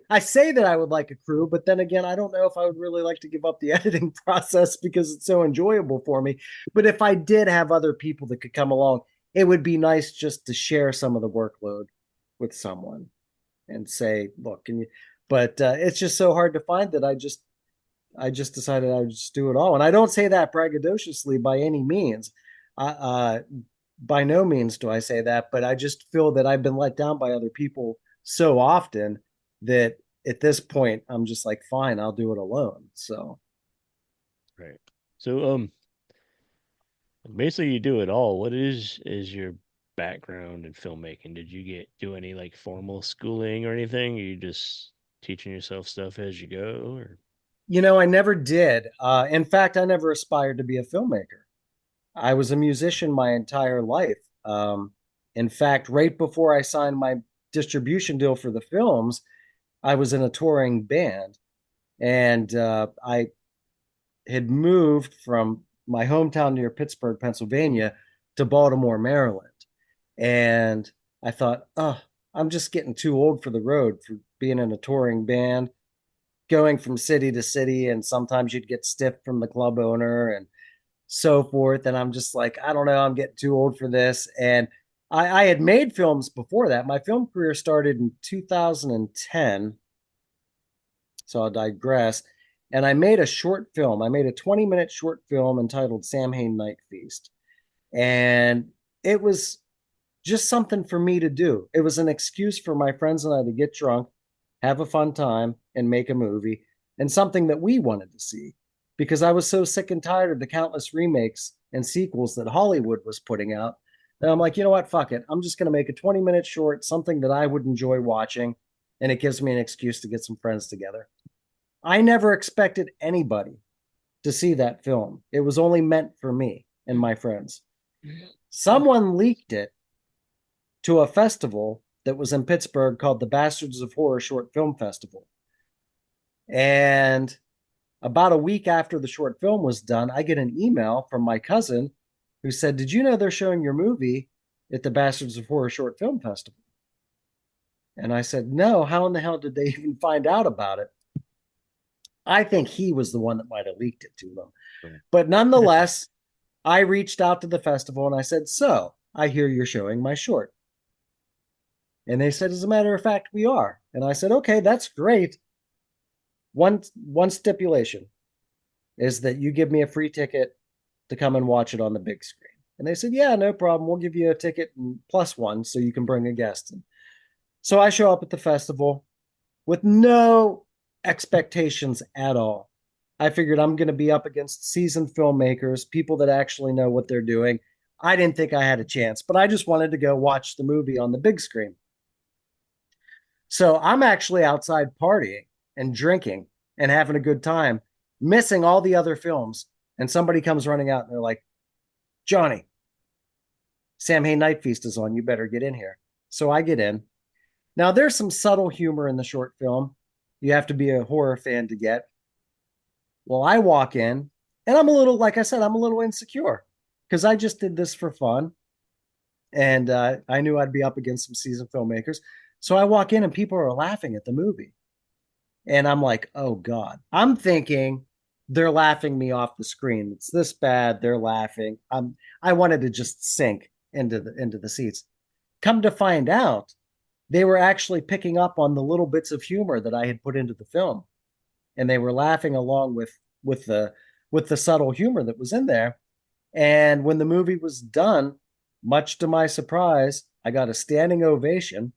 I say that I would like a crew, but then again, I don't know if I would really like to give up the editing process because it's so enjoyable for me. But if I did have other people that could come along, it would be nice just to share some of the workload with someone and say, look, can you? But it's just so hard to find that I just decided I would just do it all. And I don't say that braggadociously by any means. By no means do I say that, but I just feel that I've been let down by other people so often that at this point I'm just like, fine, I'll do it alone. So right. So basically you do it all. What is your background in filmmaking? Did you do any like formal schooling or anything? Are you just teaching yourself stuff as you go, or I never did. In fact, I never aspired to be a filmmaker. I was a musician my entire life. In fact, right before I signed my distribution deal for the films, I was in a touring band, and I had moved from my hometown near Pittsburgh, Pennsylvania, to Baltimore, Maryland. And I thought, oh, I'm just getting too old for the road for being in a touring band, going from city to city. And sometimes you'd get stiff from the club owner and so forth. And I'm just like, I don't know, I'm getting too old for this. And I had made films before that. My film career started in 2010. So I'll digress. and I made a short film. I made a 20-minute short film entitled Samhain Night Feast. And it was just something for me to do. It was an excuse for my friends and I to get drunk, have a fun time, and make a movie, and something that we wanted to see. Because I was so sick and tired of the countless remakes and sequels that Hollywood was putting out, that I'm like, you know what, fuck it. I'm just going to make a 20-minute short, something that I would enjoy watching, and it gives me an excuse to get some friends together. I never expected anybody to see that film. It was only meant for me and my friends. Someone leaked it to a festival that was in Pittsburgh called the Bastards of Horror Short Film Festival. And about a week after the short film was done, I get an email from my cousin who said, "Did you know they're showing your movie at the Bastards of Horror Short Film Festival?" And I said, "No, how in the hell did they even find out about it?" I think he was the one that might have leaked it to them. Right. But nonetheless, I reached out to the festival and I said, "So, I hear you're showing my short." And they said, "As a matter of fact, we are." And I said, "Okay, that's great. One stipulation is that you give me a free ticket to come and watch it on the big screen." And they said, "Yeah, no problem. We'll give you a ticket and plus one so you can bring a guest." And so I show up at the festival with no expectations at all. I figured I'm going to be up against seasoned filmmakers, people that actually know what they're doing. I didn't think I had a chance, but I just wanted to go watch the movie on the big screen. So I'm actually outside partying and drinking and having a good time, missing all the other films. And somebody comes running out and they're like, "Johnny, Samhain Night Feast is on. You better get in here." So I get in. Now, there's some subtle humor in the short film. You have to be a horror fan to get. Well, I walk in and I'm a little, like I said, I'm a little insecure because I just did this for fun. And I knew I'd be up against some seasoned filmmakers. So I walk in and people are laughing at the movie. And I'm like, oh God. I'm thinking they're laughing me off the screen. It's this bad. They're laughing. I wanted to just sink into the seats. Come to find out, they were actually picking up on the little bits of humor that I had put into the film. And they were laughing along with the subtle humor that was in there. And when the movie was done, much to my surprise, I got a standing ovation.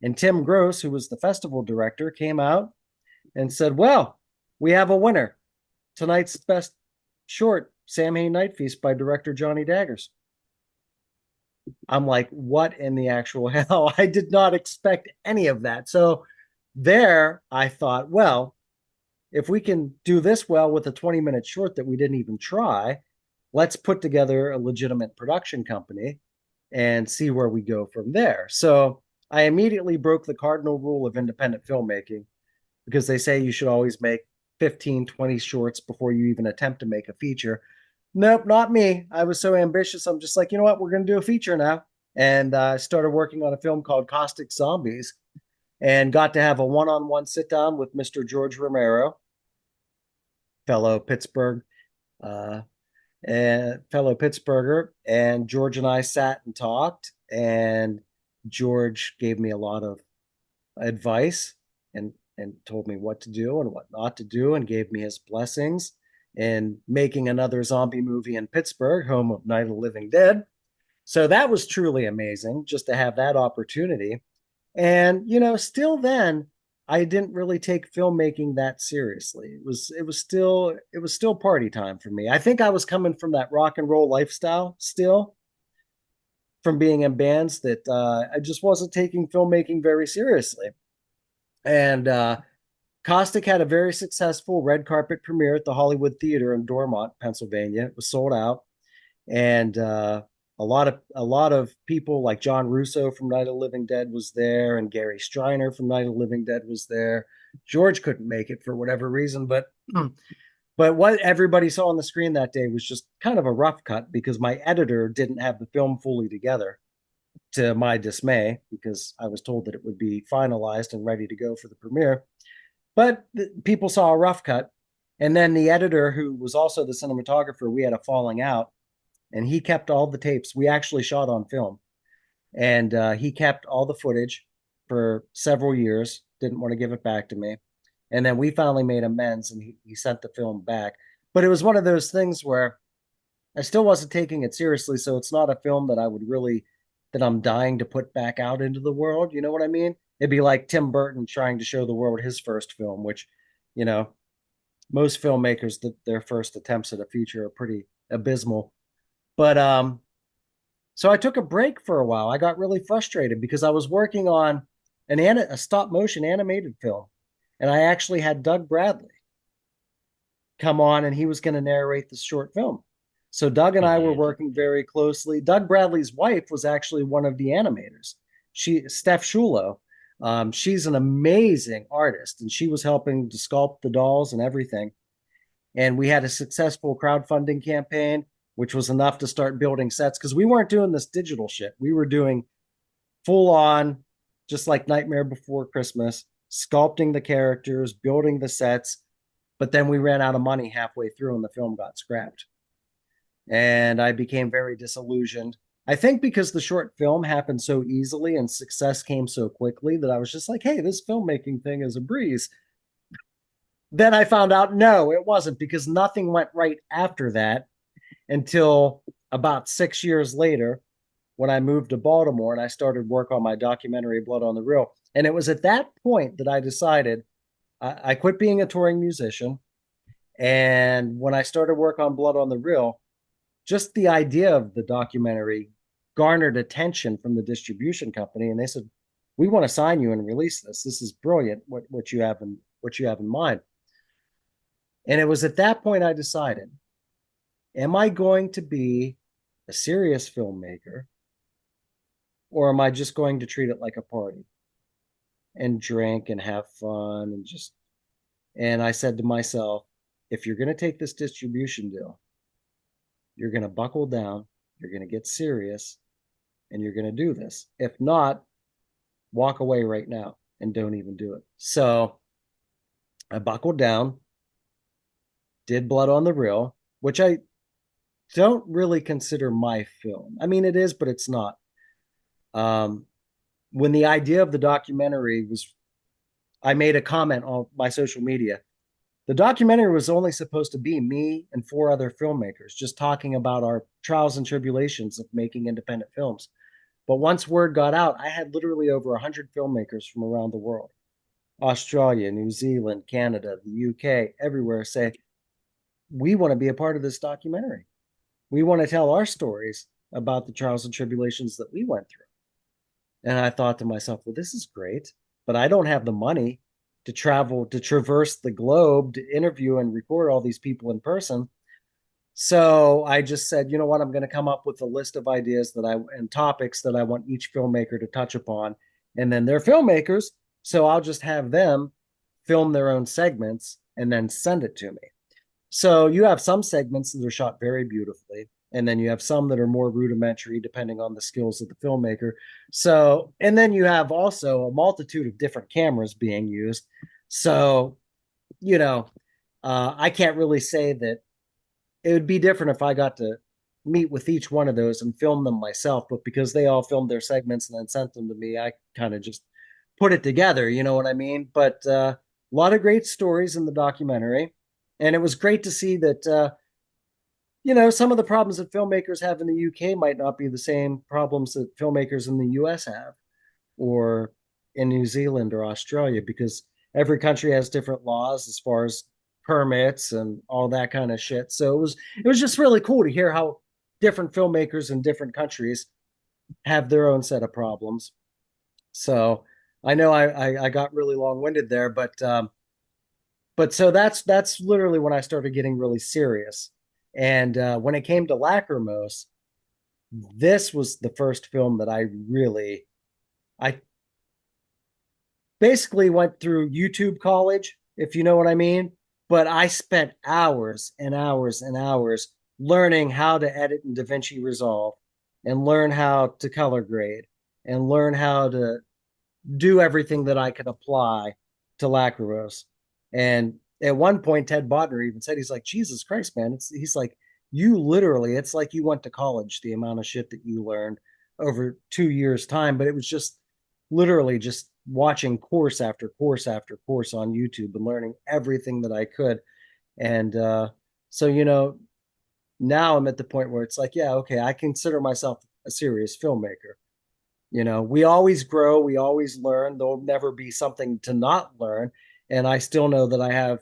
And Tim Gross, who was the festival director, came out and said, "Well, we have a winner. Tonight's best short, Samhain Night Feast by director Johnny Daggers." I'm like, what in the actual hell? I did not expect any of that. So there I thought, well, if we can do this well with a 20-minute short that we didn't even try, let's put together a legitimate production company and see where we go from there. So I immediately broke the cardinal rule of independent filmmaking because they say you should always make 15, 20 shorts before you even attempt to make a feature. Nope, not me. I was so ambitious. I'm just like, you know what? We're going to do a feature now. And I started working on a film called Caustic Zombies and got to have a one-on-one sit down with Mr. George Romero, fellow Pittsburgher. And George and I sat and talked, and George gave me a lot of advice and told me what to do and what not to do and gave me his blessings in making another zombie movie in Pittsburgh, home of Night of the Living Dead. So that was truly amazing just to have that opportunity. And, you know, still then, I didn't really take filmmaking that seriously. It was still party time for me. I think I was coming from that rock and roll lifestyle still, from being in bands, that I just wasn't taking filmmaking very seriously. And Caustic had a very successful red carpet premiere at the Hollywood Theater in Dormont, Pennsylvania. It was sold out, and a lot of people like John Russo from Night of the Living Dead was there, and Gary Striner from Night of the Living Dead was there. George couldn't make it for whatever reason, but what everybody saw on the screen that day was just kind of a rough cut because my editor didn't have the film fully together, to my dismay, because I was told that it would be finalized and ready to go for the premiere. But people saw a rough cut. And then the editor, who was also the cinematographer, we had a falling out, and he kept all the tapes. We actually shot on film, and he kept all the footage for several years, didn't want to give it back to me. And then we finally made amends, and he sent the film back. But it was one of those things where I still wasn't taking it seriously. So it's not a film that I would really, that I'm dying to put back out into the world. You know what I mean? It'd be like Tim Burton trying to show the world his first film, which, you know, most filmmakers, their first attempts at a feature are pretty abysmal. But so I took a break for a while. I got really frustrated because I was working on a stop motion animated film, and I actually had Doug Bradley come on, and he was going to narrate the short film. So Doug and I were working very closely. Doug Bradley's wife was actually one of the animators. Steph Shulo. She's an amazing artist, and she was helping to sculpt the dolls and everything. And we had a successful crowdfunding campaign, which was enough to start building sets, because we weren't doing this digital shit. We were doing full on, just like Nightmare Before Christmas, sculpting the characters, building the sets. But then we ran out of money halfway through and the film got scrapped. And I became very disillusioned. I think because the short film happened so easily and success came so quickly that I was just like, hey, this filmmaking thing is a breeze. Then I found out, no, it wasn't, because nothing went right after that until about 6 years later, when I moved to Baltimore and I started work on my documentary, Blood on the Reel. And it was at that point that I decided I quit being a touring musician. And when I started work on Blood on the Reel, just the idea of the documentary garnered attention from the distribution company. And they said, we want to sign you and release this. This is brilliant, what you have in mind. And it was at that point I decided, am I going to be a serious filmmaker, or am I just going to treat it like a party and drink and have fun and I said to myself, if you're going to take this distribution deal, you're going to buckle down, you're going to get serious, and you're going to do this. If not, walk away right now and don't even do it. So I buckled down, did Blood on the Reel, which I don't really consider my film. I mean, it is, but it's not. When the idea of the documentary was, I made a comment on my social media. The documentary was only supposed to be me and 4 other filmmakers just talking about our trials and tribulations of making independent films. But once word got out, I had literally over 100 filmmakers from around the world, Australia, New Zealand, Canada, the UK, everywhere, say, we want to be a part of this documentary. We want to tell our stories about the trials and tribulations that we went through. And I thought to myself, well, this is great, but I don't have the money to travel, to traverse the globe, to interview and record all these people in person. So I just said, you know what, I'm going to come up with a list of ideas and topics that I want each filmmaker to touch upon. And then they're filmmakers, so I'll just have them film their own segments and then send it to me. So you have some segments that are shot very beautifully, and then you have some that are more rudimentary depending on the skills of the filmmaker. So, and then you have also a multitude of different cameras being used. So, I can't really say that it would be different if I got to meet with each one of those and film them myself, but because they all filmed their segments and then sent them to me, I kind of just put it together, you know what I mean? But a lot of great stories in the documentary. And it was great to see that, some of the problems that filmmakers have in the UK might not be the same problems that filmmakers in the US have, or in New Zealand or Australia, because every country has different laws as far as permits and all that kind of shit. So it was just really cool to hear how different filmmakers in different countries have their own set of problems. So I know I got really long-winded there, but so that's literally when I started getting really serious. And when it came to Lachrymose, this was the first film that I basically went through YouTube college, if you know what I mean. But I spent hours and hours and hours learning how to edit in DaVinci Resolve, and learn how to color grade, and learn how to do everything that I could apply to Lachrymose. And at one point, Ted Bodner even said, he's like, Jesus Christ, man. He's like, it's like you went to college, the amount of shit that you learned over 2 years' time. But it was just literally just watching course after course after course on YouTube and learning everything that I could. And so, now I'm at the point where it's like, yeah, okay, I consider myself a serious filmmaker. We always grow, we always learn. There'll never be something to not learn. And I still know that I have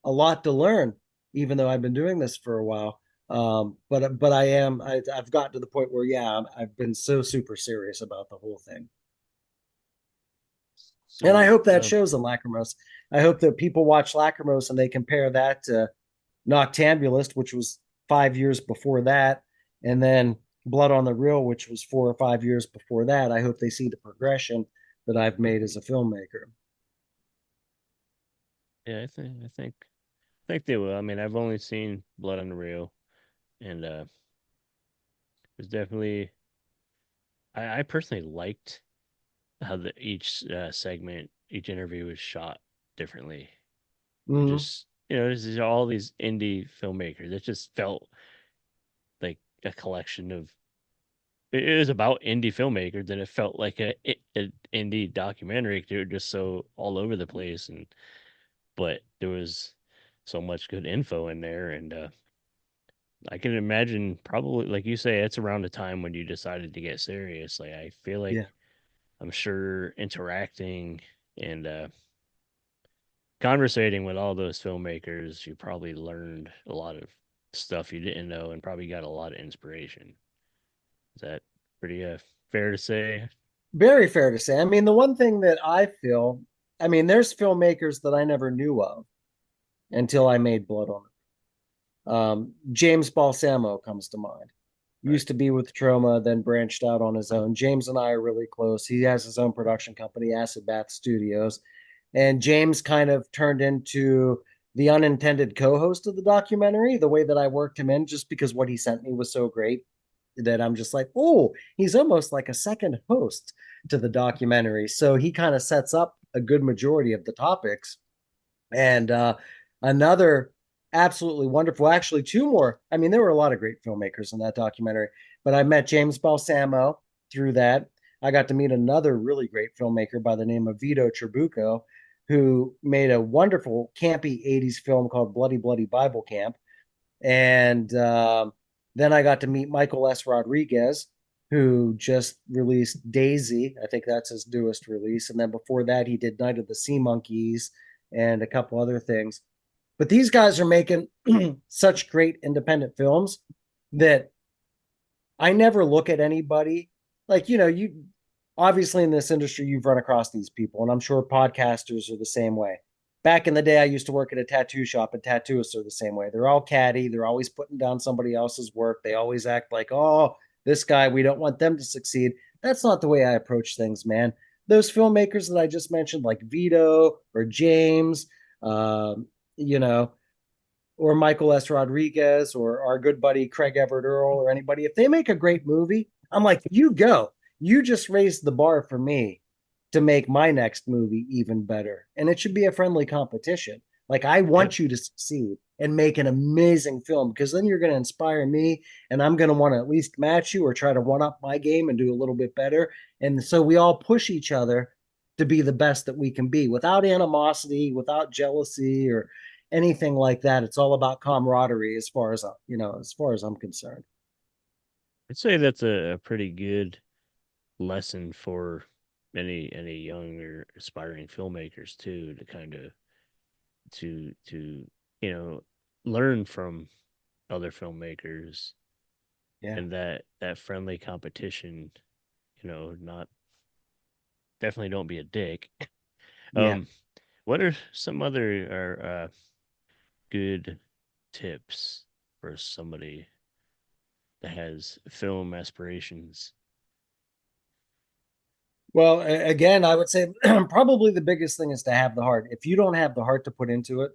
a lot to learn, even though I've been doing this for a while. But I've gotten to the point where, yeah, I've been so super serious about the whole thing. And I So, hope that shows in Lachrymose. I hope that people watch Lachrymose and they compare that to Noctambulist, which was 5 years before that, and then Blood on the Reel, which was 4 or 5 years before that. I hope they see the progression that I've made as a filmmaker. yeah, I think they will. I mean, I've only seen Blood on the Reel, and it was definitely. I personally liked how each segment, each interview was shot differently. Mm-hmm. Just there's all these indie filmmakers. It just felt like a collection of. It was about indie filmmakers, and it felt like a indie documentary. They were just so all over the place, but there was so much good info in there, and I can imagine probably like you say, it's around the time when you decided to get serious. Like I feel like Yeah. I'm sure interacting and conversating with all those filmmakers, you probably learned a lot of stuff you didn't know and probably got a lot of inspiration. Is that pretty fair to say? Very fair to say. I mean, the one thing that I feel, I mean, there's filmmakers that I never knew of until I made Blood on It. James Balsamo comes to mind. Right. Used to be with Troma, then branched out on his own. James and I are really close. He has his own production company, Acid Bath Studios. And James kind of turned into the unintended co-host of the documentary, the way that I worked him in, just because what he sent me was so great that I'm just like, oh, he's almost like a second host to the documentary. So he kind of sets up a good majority of the topics. And another absolutely wonderful, actually, two more. I mean, there were a lot of great filmmakers in that documentary, but I met James Balsamo through that. I got to meet another really great filmmaker by the name of Vito Trabucco, who made a wonderful campy 80s film called Bloody Bloody Bible Camp. And then I got to meet Michael S. Rodriguez, who just released Daisy. I think that's his newest release. And then before that, he did Night of the Sea Monkeys and a couple other things. But these guys are making such great independent films that I never look at anybody like, you obviously in this industry, you've run across these people, and I'm sure podcasters are the same way. Back in the day, I used to work at a tattoo shop, and tattooists are the same way. They're all catty. They're always putting down somebody else's work. They always act like, oh, this guy, we don't want them to succeed. That's not the way I approach things, man. Those filmmakers that I just mentioned, like Vito or James, you know, or Michael S. Rodriguez or our good buddy Craig Everett Earl or anybody, if they make a great movie, I'm like, you go. You just raised the bar for me to make my next movie even better. And it should be a friendly competition. Like, I Yep. want you to succeed and make an amazing film because then you're going to inspire me and I'm going to want to at least match you or try to one up my game and do a little bit better. And so we all push each other to be the best that we can be without animosity, without jealousy or anything like that. It's all about camaraderie as far as as far as I'm concerned. I'd say that's a pretty good lesson for any young or aspiring filmmakers too, to kind of to you know learn from other filmmakers Yeah. and that friendly competition. Not definitely don't be a dick. Yeah. um what are some other good tips for somebody that has film aspirations? Well, again, I would say probably the biggest thing is to have the heart. If you don't have the heart to put into it,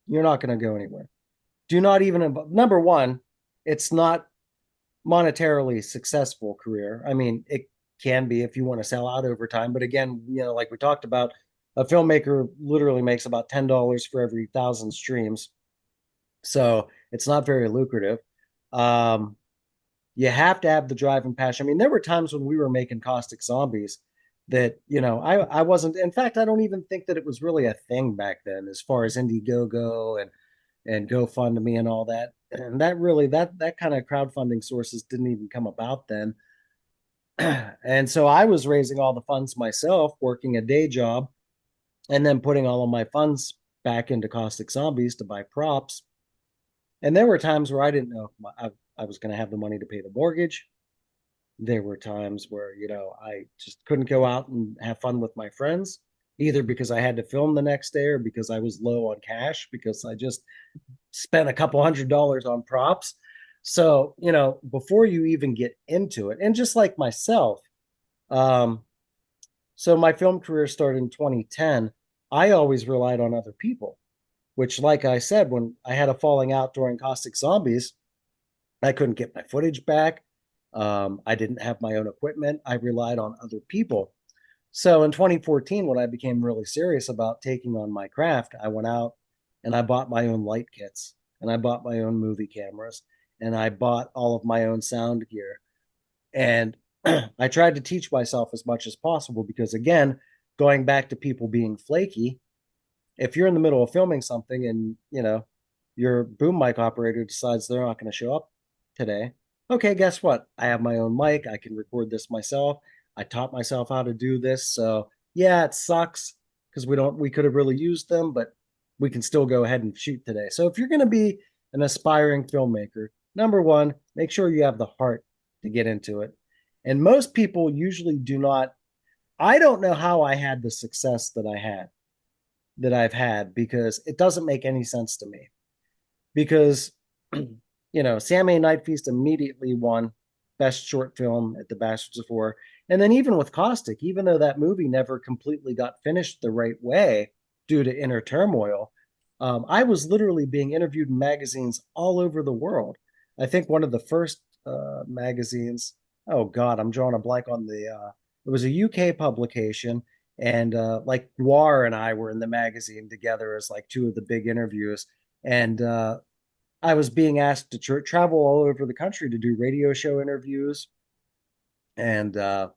you're not going to go anywhere. Do not even, number one, it's not monetarily successful career. I mean, it can be if you want to sell out over time. But again, like we talked about, a filmmaker literally makes about $10 for every 1,000 streams. So it's not very lucrative. You have to have the drive and passion. I mean, there were times when we were making Caustic Zombies that, I wasn't, in fact, I don't even think that it was really a thing back then as far as Indiegogo and GoFundMe and all that. And that really, that kind of crowdfunding sources didn't even come about then. And so I was raising all the funds myself, working a day job, and then putting all of my funds back into Caustic Zombies to buy props. And there were times where I didn't know if I was going to have the money to pay the mortgage. There were times where, I just couldn't go out and have fun with my friends, either because I had to film the next day or because I was low on cash because I just spent a couple $100 on props. So, before you even get into it, and just like myself, so my film career started in 2010. I always relied on other people, which, like I said, when I had a falling out during Caustic Zombies, I couldn't get my footage back. I didn't have my own equipment. I relied on other people. So in 2014, when I became really serious about taking on my craft, I went out and I bought my own light kits and I bought my own movie cameras and I bought all of my own sound gear. And I tried to teach myself as much as possible because, again, going back to people being flaky, if you're in the middle of filming something and, your boom mic operator decides they're not going to show up today, okay, guess what? I have my own mic. I can record this myself. I taught myself how to do this. So yeah, it sucks because we could have really used them, but we can still go ahead and shoot today. So if you're going to be an aspiring filmmaker, number one, make sure you have the heart to get into it. And most people usually do not. I don't know how I had the success that I've had, because it doesn't make any sense to me. Because Sammy Night Feast immediately won Best Short Film at the Bastards of War. And then even with Caustic, even though that movie never completely got finished the right way due to inner turmoil, I was literally being interviewed in magazines all over the world. I think one of the first magazines, oh God, I'm drawing a blank on it was a UK publication. And like Guar and I were in the magazine together as like two of the big interviews. And I was being asked to travel all over the country to do radio show interviews. And I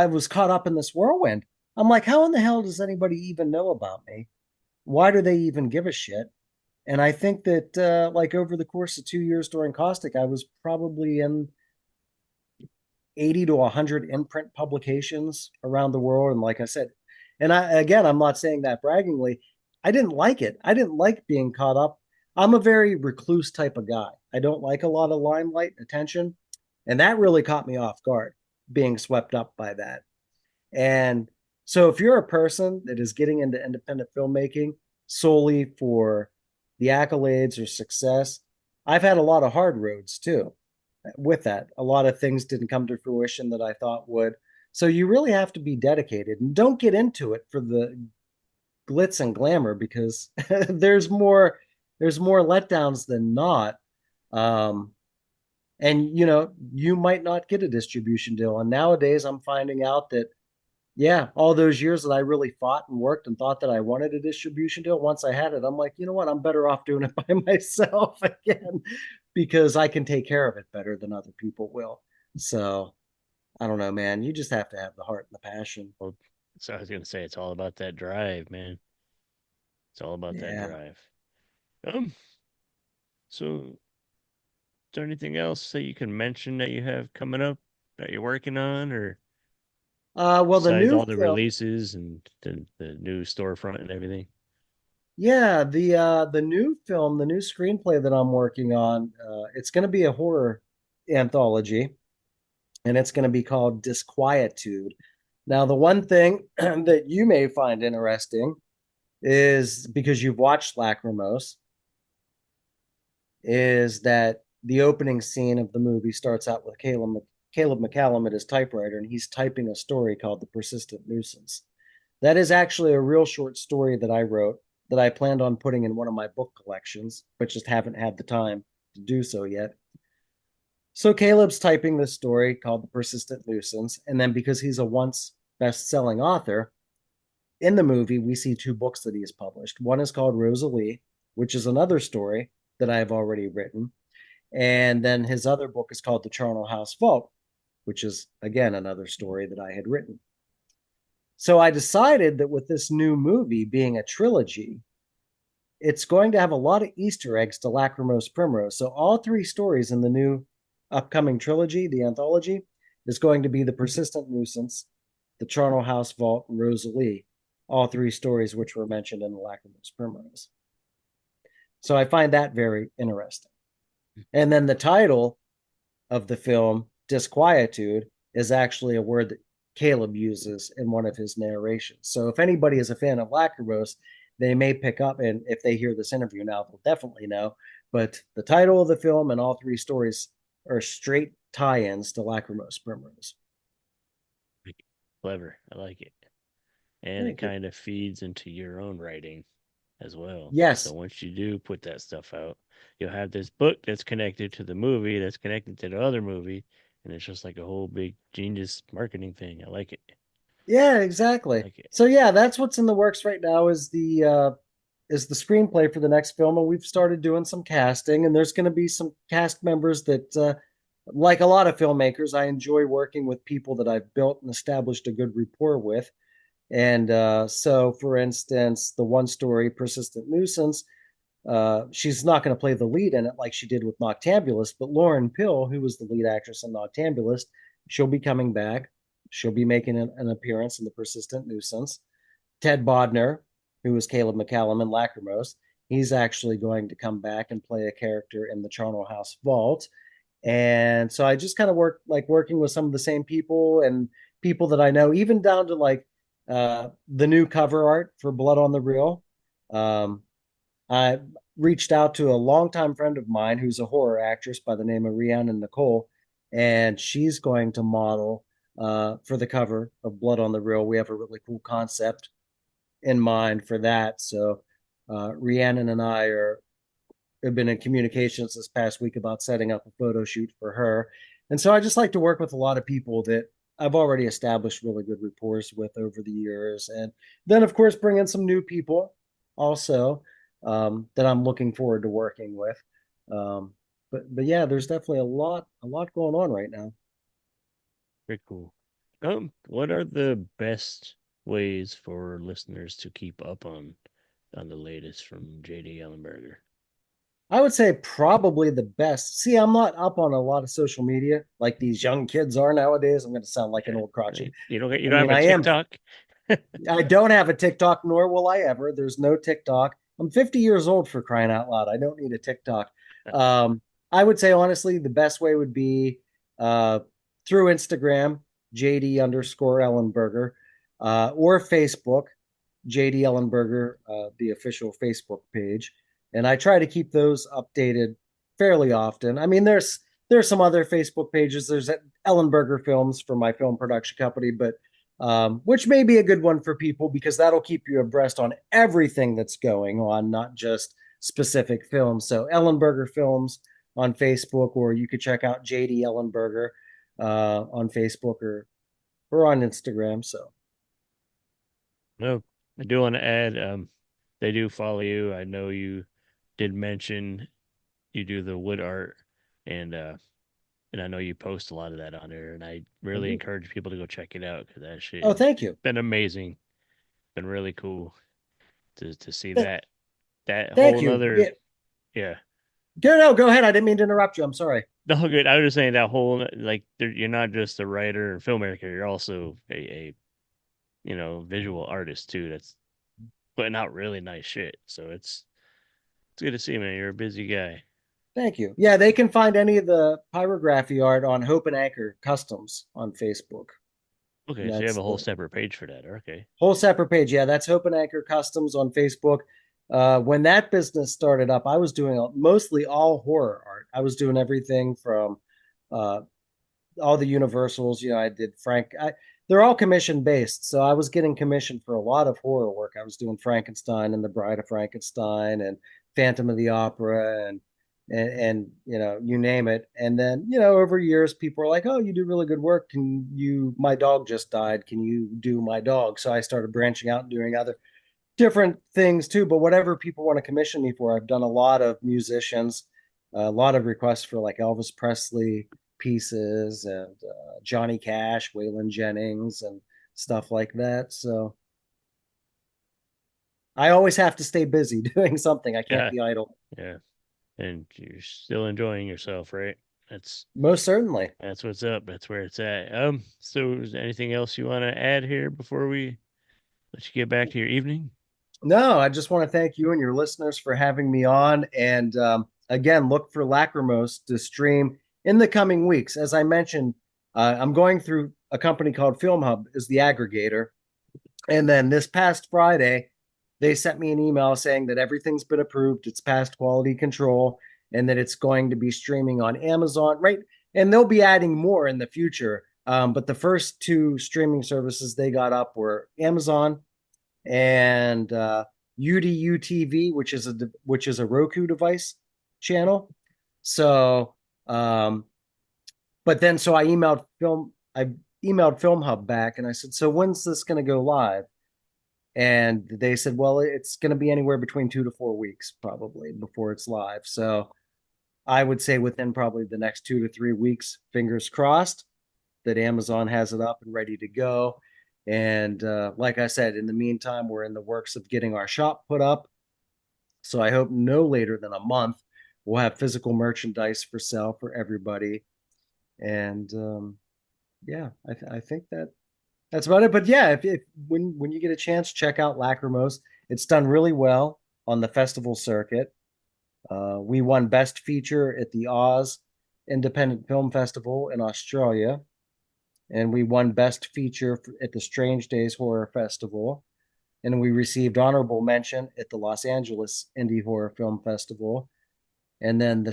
was caught up in this whirlwind. I'm like, how in the hell does anybody even know about me? Why do they even give a shit? And I think that like over the course of 2 years during Caustic, I was probably in 80 to 100 imprint publications around the world. And like I said, and I'm not saying that braggingly, I didn't like it. I didn't like being caught up. I'm a very recluse type of guy. I don't like a lot of limelight attention. And that really caught me off guard, being swept up by that. And so if you're a person that is getting into independent filmmaking solely for the accolades or success, I've had a lot of hard roads too. With that, a lot of things didn't come to fruition that I thought would. So you really have to be dedicated and don't get into it for the glitz and glamour, because there's more letdowns than not. And you might not get a distribution deal. And nowadays I'm finding out that, yeah, all those years that I really fought and worked and thought that I wanted a distribution deal, once I had it, I'm like, you know what? I'm better off doing it by myself again, because I can take care of it better than other people will. So I don't know, man. You just have to have the heart and the passion. Well, so I was gonna say it's all about that drive, man. It's all about that Yeah. drive. So is there anything else that you can mention that you have coming up that you're working on, or Well, the besides new all the film, releases and the new storefront and everything? yeah, the new film, the new screenplay that I'm working on, it's going to be a horror anthology, and it's going to be called Disquietude. Now, the one thing that you may find interesting is, because you've watched Lachrymose, is that the opening scene of the movie starts out with Caleb McCallum at his typewriter, and he's typing a story called The Persistent Nuisance. That is actually a real short story that I wrote that I planned on putting in one of my book collections, but just haven't had the time to do so yet. So Caleb's typing this story called The Persistent Nuisance, and then because he's a once best-selling author, in the movie we see two books that he has published. One is called Rosalie, which is another story that I've already written, and then his other book is called The Charnel House Vault. which is, again, another story that I had written. So I decided that with this new movie being a trilogy, it's going to have a lot of Easter eggs to Lachrymose Primrose. So all three stories in the new upcoming trilogy, the anthology, is going to be The Persistent Nuisance, The Charnel House Vault, and Rosalie, all three stories which were mentioned in the Lachrymose Primrose. So I find that very interesting. And then the title of the film, Disquietude, is actually a word that Caleb uses in one of his narrations. So if anybody is a fan of Lachrymose, they may pick up, and if they hear this interview now, they'll definitely know. But the title of the film and all three stories are straight tie-ins to Lachrymose Primrose. Clever. I like it. And it kind of feeds into your own writing as well. Yes. So once you do put that stuff out, you'll have this book that's connected to the movie, that's connected to the other movie, and it's just like a whole big genius marketing thing. I like it. Yeah, exactly. Like it. So yeah, that's what's in the works right now is the screenplay for the next film, and we've started doing some casting, and there's going to be some cast members that like a lot of filmmakers, I enjoy working with people that I've built and established a good rapport with. And so, for instance, the one story, Persistent Nuisance, she's not going to play the lead in it like she did with Noctambulist, but Lauren Pill, who was the lead actress in Noctambulist, she'll be coming back. She'll be making an appearance in The Persistent Nuisance. Ted Bodner, who was Caleb McCallum in Lachrymose, he's actually going to come back and play a character in the Charnel House Vault. And so I just kind of working with some of the same people and people that I know, even down to like the new cover art for Blood on the Reel. I reached out to a longtime friend of mine who's a horror actress by the name of Rhiannon Nicole, and she's going to model for the cover of Blood on the Reel. We have a really cool concept in mind for that. So Rhiannon and I have been in communications this past week about setting up a photo shoot for her. And so I just like to work with a lot of people that I've already established really good rapport with over the years. And then, of course, bring in some new people also that I'm looking forward to working with. But yeah, there's definitely a lot going on right now. Very cool. What are the best ways for listeners to keep up on the latest from JD Ellenberger? I would say probably the best. See, I'm not up on a lot of social media like these young kids are nowadays. I'm going to sound like an old crotchety. You don't have a TikTok? I don't have a TikTok, nor will I ever. There's no TikTok. I'm 50 years old, for crying out loud. I don't need a TikTok. I would say, honestly, the best way would be through Instagram, JD_Ellenberger, or Facebook, JD Ellenberger, the official Facebook page. And I try to keep those updated fairly often. I mean, there's some other Facebook pages. There's Ellenberger Films for my film production company, but which may be a good one for people because that'll keep you abreast on everything that's going on, not just specific films. So Ellenberger Films on Facebook, or you could check out JD Ellenberger on Facebook or on Instagram. So, no, I do want to add, they do follow you. I know you did mention you do the wood art, and I know you post a lot of that on there, and I really encourage people to go check it out because that shit. Oh, thank you. Been amazing, been really cool to see that thank whole you. other yeah. No, go ahead. I didn't mean to interrupt you. I'm sorry. No, good. I was just saying that whole you're not just a writer and filmmaker. You're also a visual artist too. That's putting out really nice shit. So it's good to see, man. You're a busy guy. Thank you. Yeah, they can find any of the pyrography art on Hope and Anchor Customs on Facebook. Okay, so you have a whole separate page for that. Okay. Whole separate page. Yeah, that's Hope and Anchor Customs on Facebook. When that business started up, I was doing mostly all horror art. I was doing everything from all the Universals. I did they're all commission based. So I was getting commissioned for a lot of horror work. I was doing Frankenstein and The Bride of Frankenstein and Phantom of the Opera and you name it. And then over years people are like, oh, you do really good work, my dog just died, can you do my dog? So I started branching out and doing other different things too, but whatever people want to commission me for. I've done a lot of musicians, a lot of requests for like Elvis Presley, pieces, and Johnny Cash, Waylon Jennings, and stuff like that. So I always have to stay busy doing something. I can't Yeah. be idle. Yeah. And you're still enjoying yourself, right? Most certainly. That's what's up. That's where it's at. So is there anything else you want to add here before we let you get back to your evening? No, I just want to thank you and your listeners for having me on. And again, look for Lachrymose to stream in the coming weeks. As I mentioned, I'm going through a company called Film Hub is the aggregator. And then this past Friday, they sent me an email saying that everything's been approved, it's passed quality control, and that it's going to be streaming on Amazon, right? And they'll be adding more in the future. But the first two streaming services they got up were Amazon and UDU TV, which is a Roku device channel. So, but then so I emailed Film Hub back and I said, so when's this going to go live? And they said, well, it's going to be anywhere between 2 to 4 weeks probably before it's live. So I would say within probably the next 2 to 3 weeks, fingers crossed, that Amazon has it up and ready to go. And like I said, in the meantime, we're in the works of getting our shop put up. So I hope no later than a month, we'll have physical merchandise for sale for everybody. And yeah, I think that's about it. But yeah, if when you get a chance, check out Lachrymose. It's done really well on the festival circuit. We won Best Feature at the Oz Independent Film Festival in Australia, and we won Best Feature at the Strange Days Horror Festival, and we received honorable mention at the Los Angeles Indie Horror Film Festival, and then the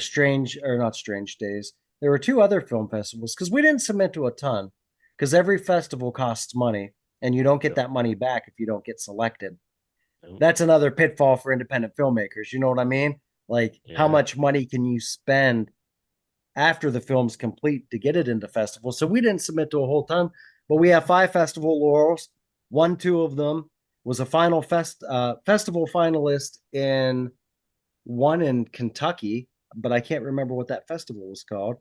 not Strange Days. There were two other film festivals because we didn't submit to a ton, because every festival costs money, and you don't get that money back if you don't get selected. That's another pitfall for independent filmmakers. You know what I mean? Like, how much money can you spend after the film's complete to get it into festivals? So we didn't submit to a whole ton, but we have 5 festival laurels. Two of them was a festival finalist in one in Kentucky, but I can't remember what that festival was called.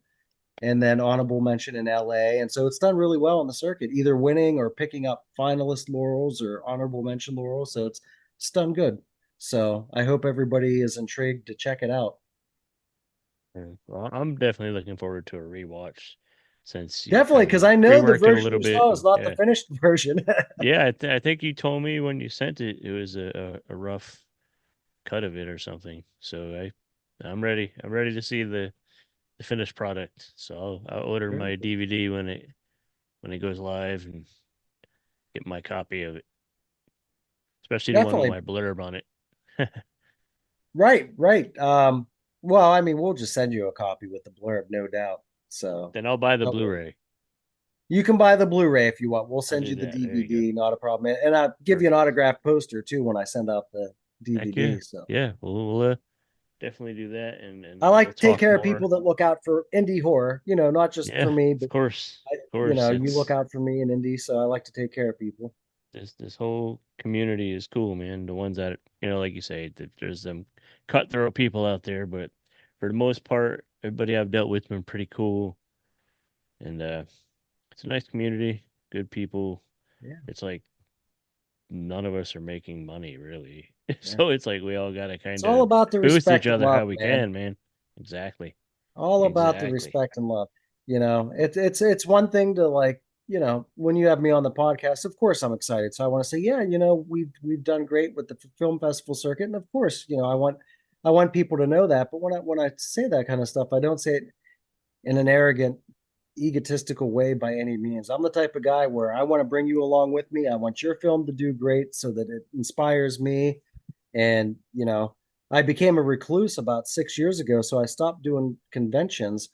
And then honorable mention in LA. And so it's done really well on the circuit, either winning or picking up finalist laurels or honorable mention laurels. So it's done good. So I hope everybody is intrigued to check it out. Well, I'm definitely looking forward to a rewatch since Definitely, because I know the reworked it a version little you bit. saw is not the finished version. Yeah, I think you told me when you sent it, it was a rough cut of it or something. So I'm ready. I'm ready to see the finished product. So I'll order my DVD when it goes live and get my copy of it, especially the one with my blurb on it. Right. Well, I mean, we'll just send you a copy with the blurb, no doubt. So Then I'll buy the Blu-ray. You can buy the Blu-ray if you want. We'll send do you the that. There you DVD, not a problem. And I'll give you an autographed poster too when I send out the Heck DVD. yeah. So Yeah, we'll definitely do that. And I like we'll to take talk care of more. people that look out for indie horror. You know, not just for me, but of course. you know, you look out for me in indie, so I like to take care of people. This whole community is cool, man. The ones that, like you say, there's some cutthroat people out there, but for the most part, everybody I've dealt with has been pretty cool. And it's a nice community, good people. Yeah. It's like none of us are making money really. So it's like we all gotta kind It's all of about the boost respect each and other love, how we man. can, man. Exactly. All about the respect and love. You know, it's one thing to, like, you know, when you have me on the podcast, of course I'm excited. So I want to say, yeah, you know, we've done great with the film festival circuit, and of course, you know, I want people to know that. But when I say that kind of stuff, I don't say it in an arrogant, egotistical way by any means. I'm the type of guy where I want to bring you along with me. I want your film to do great so that it inspires me. And, you know, I became a recluse about 6 years ago, so I stopped doing conventions.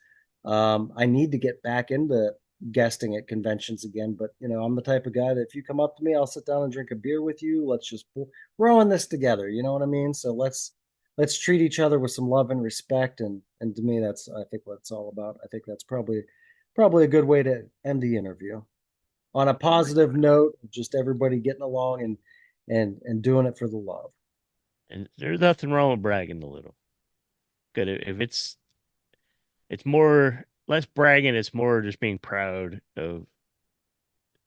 I need to get back into guesting at conventions again. But, you know, I'm the type of guy that if you come up to me, I'll sit down and drink a beer with you. Let's just we're all in this together. You know what I mean? So let's treat each other with some love and respect. And to me, that's, I think, what it's all about. I think that's probably a good way to end the interview on a positive note, just everybody getting along and doing it for the love. And there's nothing wrong with bragging a little. Good if it's more less bragging. It's more just being proud of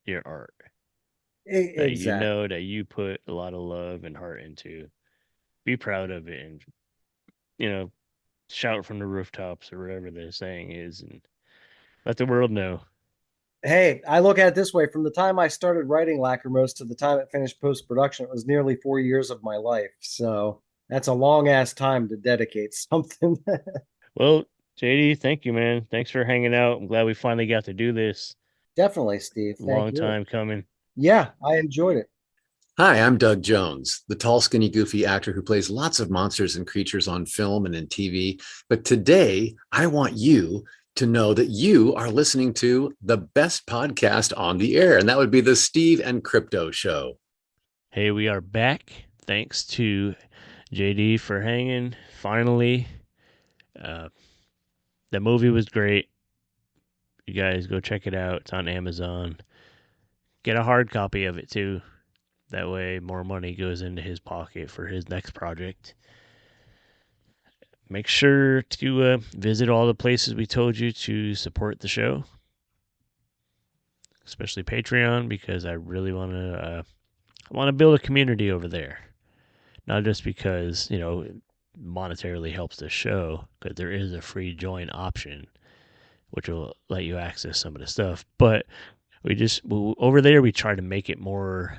your art. That you Exactly. know that you put a lot of love and heart into. Be proud of it, and you know, shout from the rooftops or whatever the saying is, and let the world know. Hey, I look at it this way: from the time I started writing Lachrymose to the time it finished post production, it was nearly 4 years of my life. So that's a long ass time to dedicate something. Well, JD, thank you, man. Thanks for hanging out. I'm glad we finally got to do this. Definitely, Steve. Thank Long you. time coming. Yeah, I enjoyed it. Hi, I'm Doug Jones, the tall, skinny, goofy actor who plays lots of monsters and creatures on film and in TV. But today, I want you to know that you are listening to the best podcast on the air, and that would be the Steve and Crypto Show. Hey, we are back. Thanks to JD for hanging. Finally, the movie was great. You guys go check it out. It's on Amazon. Get a hard copy of it too. That way, more money goes into his pocket for his next project. Make sure to visit all the places we told you to support the show, especially Patreon, because I really want to build a community over there. Not just because monetarily helps the show, because there is a free join option, which will let you access some of the stuff. But over there we try to make it more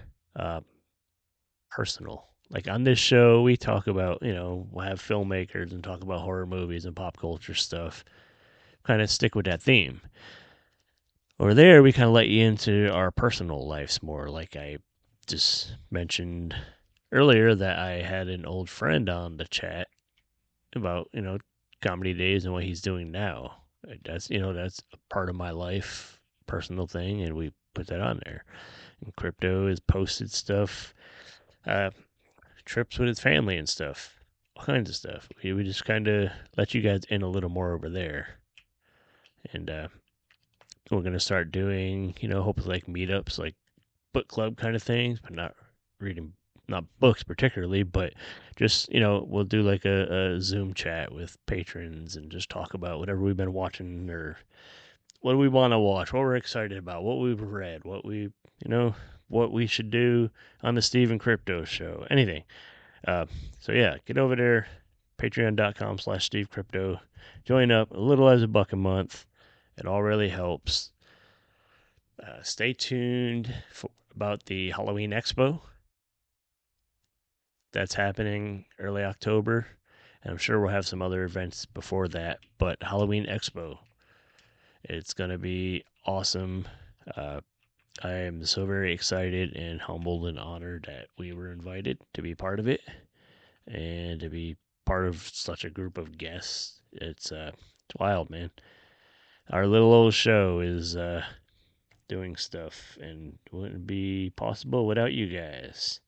personal. Like on this show, we talk about, we'll have filmmakers and talk about horror movies and pop culture stuff. Kind of stick with that theme. Over there, we kind of let you into our personal lives more. Like I just mentioned earlier that I had an old friend on the chat about, comedy days and what he's doing now. That's a part of my life, personal thing, and we put that on there. And Crypto has posted stuff, trips with his family and stuff, all kinds of stuff. We just kind of let you guys in a little more over there. And we're going to start doing, hopefully like meetups, like book club kind of things, but not books particularly, but just, we'll do like a Zoom chat with patrons and just talk about whatever we've been watching or what we want to watch, what we're excited about, what we've read, what we should do on the Steve and Crypto Show, anything. So yeah, get over there, patreon.com/Steve Crypto. Join up, a little as $1 a month. It all really helps. Stay tuned about the Halloween Expo. That's happening early October. And I'm sure we'll have some other events before that. But Halloween Expo, it's going to be awesome. I am so very excited and humbled and honored that we were invited to be part of it and to be part of such a group of guests. It's wild, man. Our little old show is doing stuff and wouldn't be possible without you guys.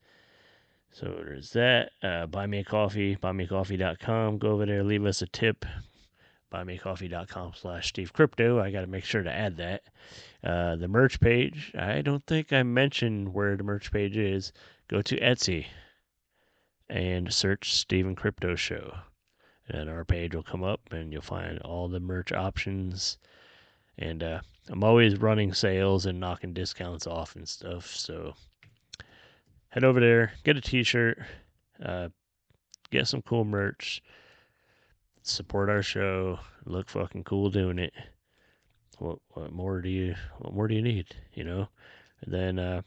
So there's that. Buy me a coffee, buymeacoffee.com. Go over there, leave us a tip. Buymeacoffee.com/Steve Crypto. I got to make sure to add that. The merch page, I don't think I mentioned where the merch page is. Go to Etsy and search Steve Crypto Show. And our page will come up and you'll find all the merch options. And I'm always running sales and knocking discounts off and stuff. So head over there, get a t-shirt, get some cool merch, support our show, look fucking cool doing it. What more do you need, And then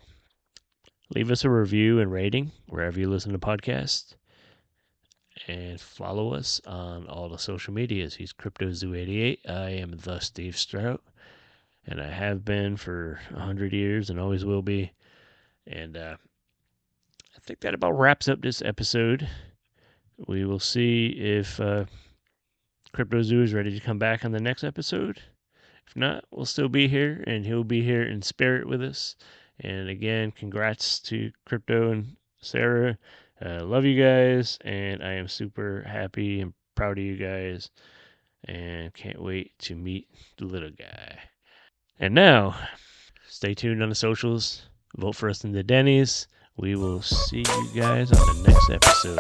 leave us a review and rating wherever you listen to podcasts. And follow us on all the social medias. He's CryptoZoo88. I am the Steve Strout. And I have been for 100 years and always will be. And I think that about wraps up this episode. We will see if CryptoZoo is ready to come back on the next episode. If not, we'll still be here, and he'll be here in spirit with us. And again, congrats to Crypto and Sarah. Love you guys, and I am super happy and proud of you guys, and can't wait to meet the little guy. And now, stay tuned on the socials. Vote for us in the Denny's. We will see you guys on the next episode.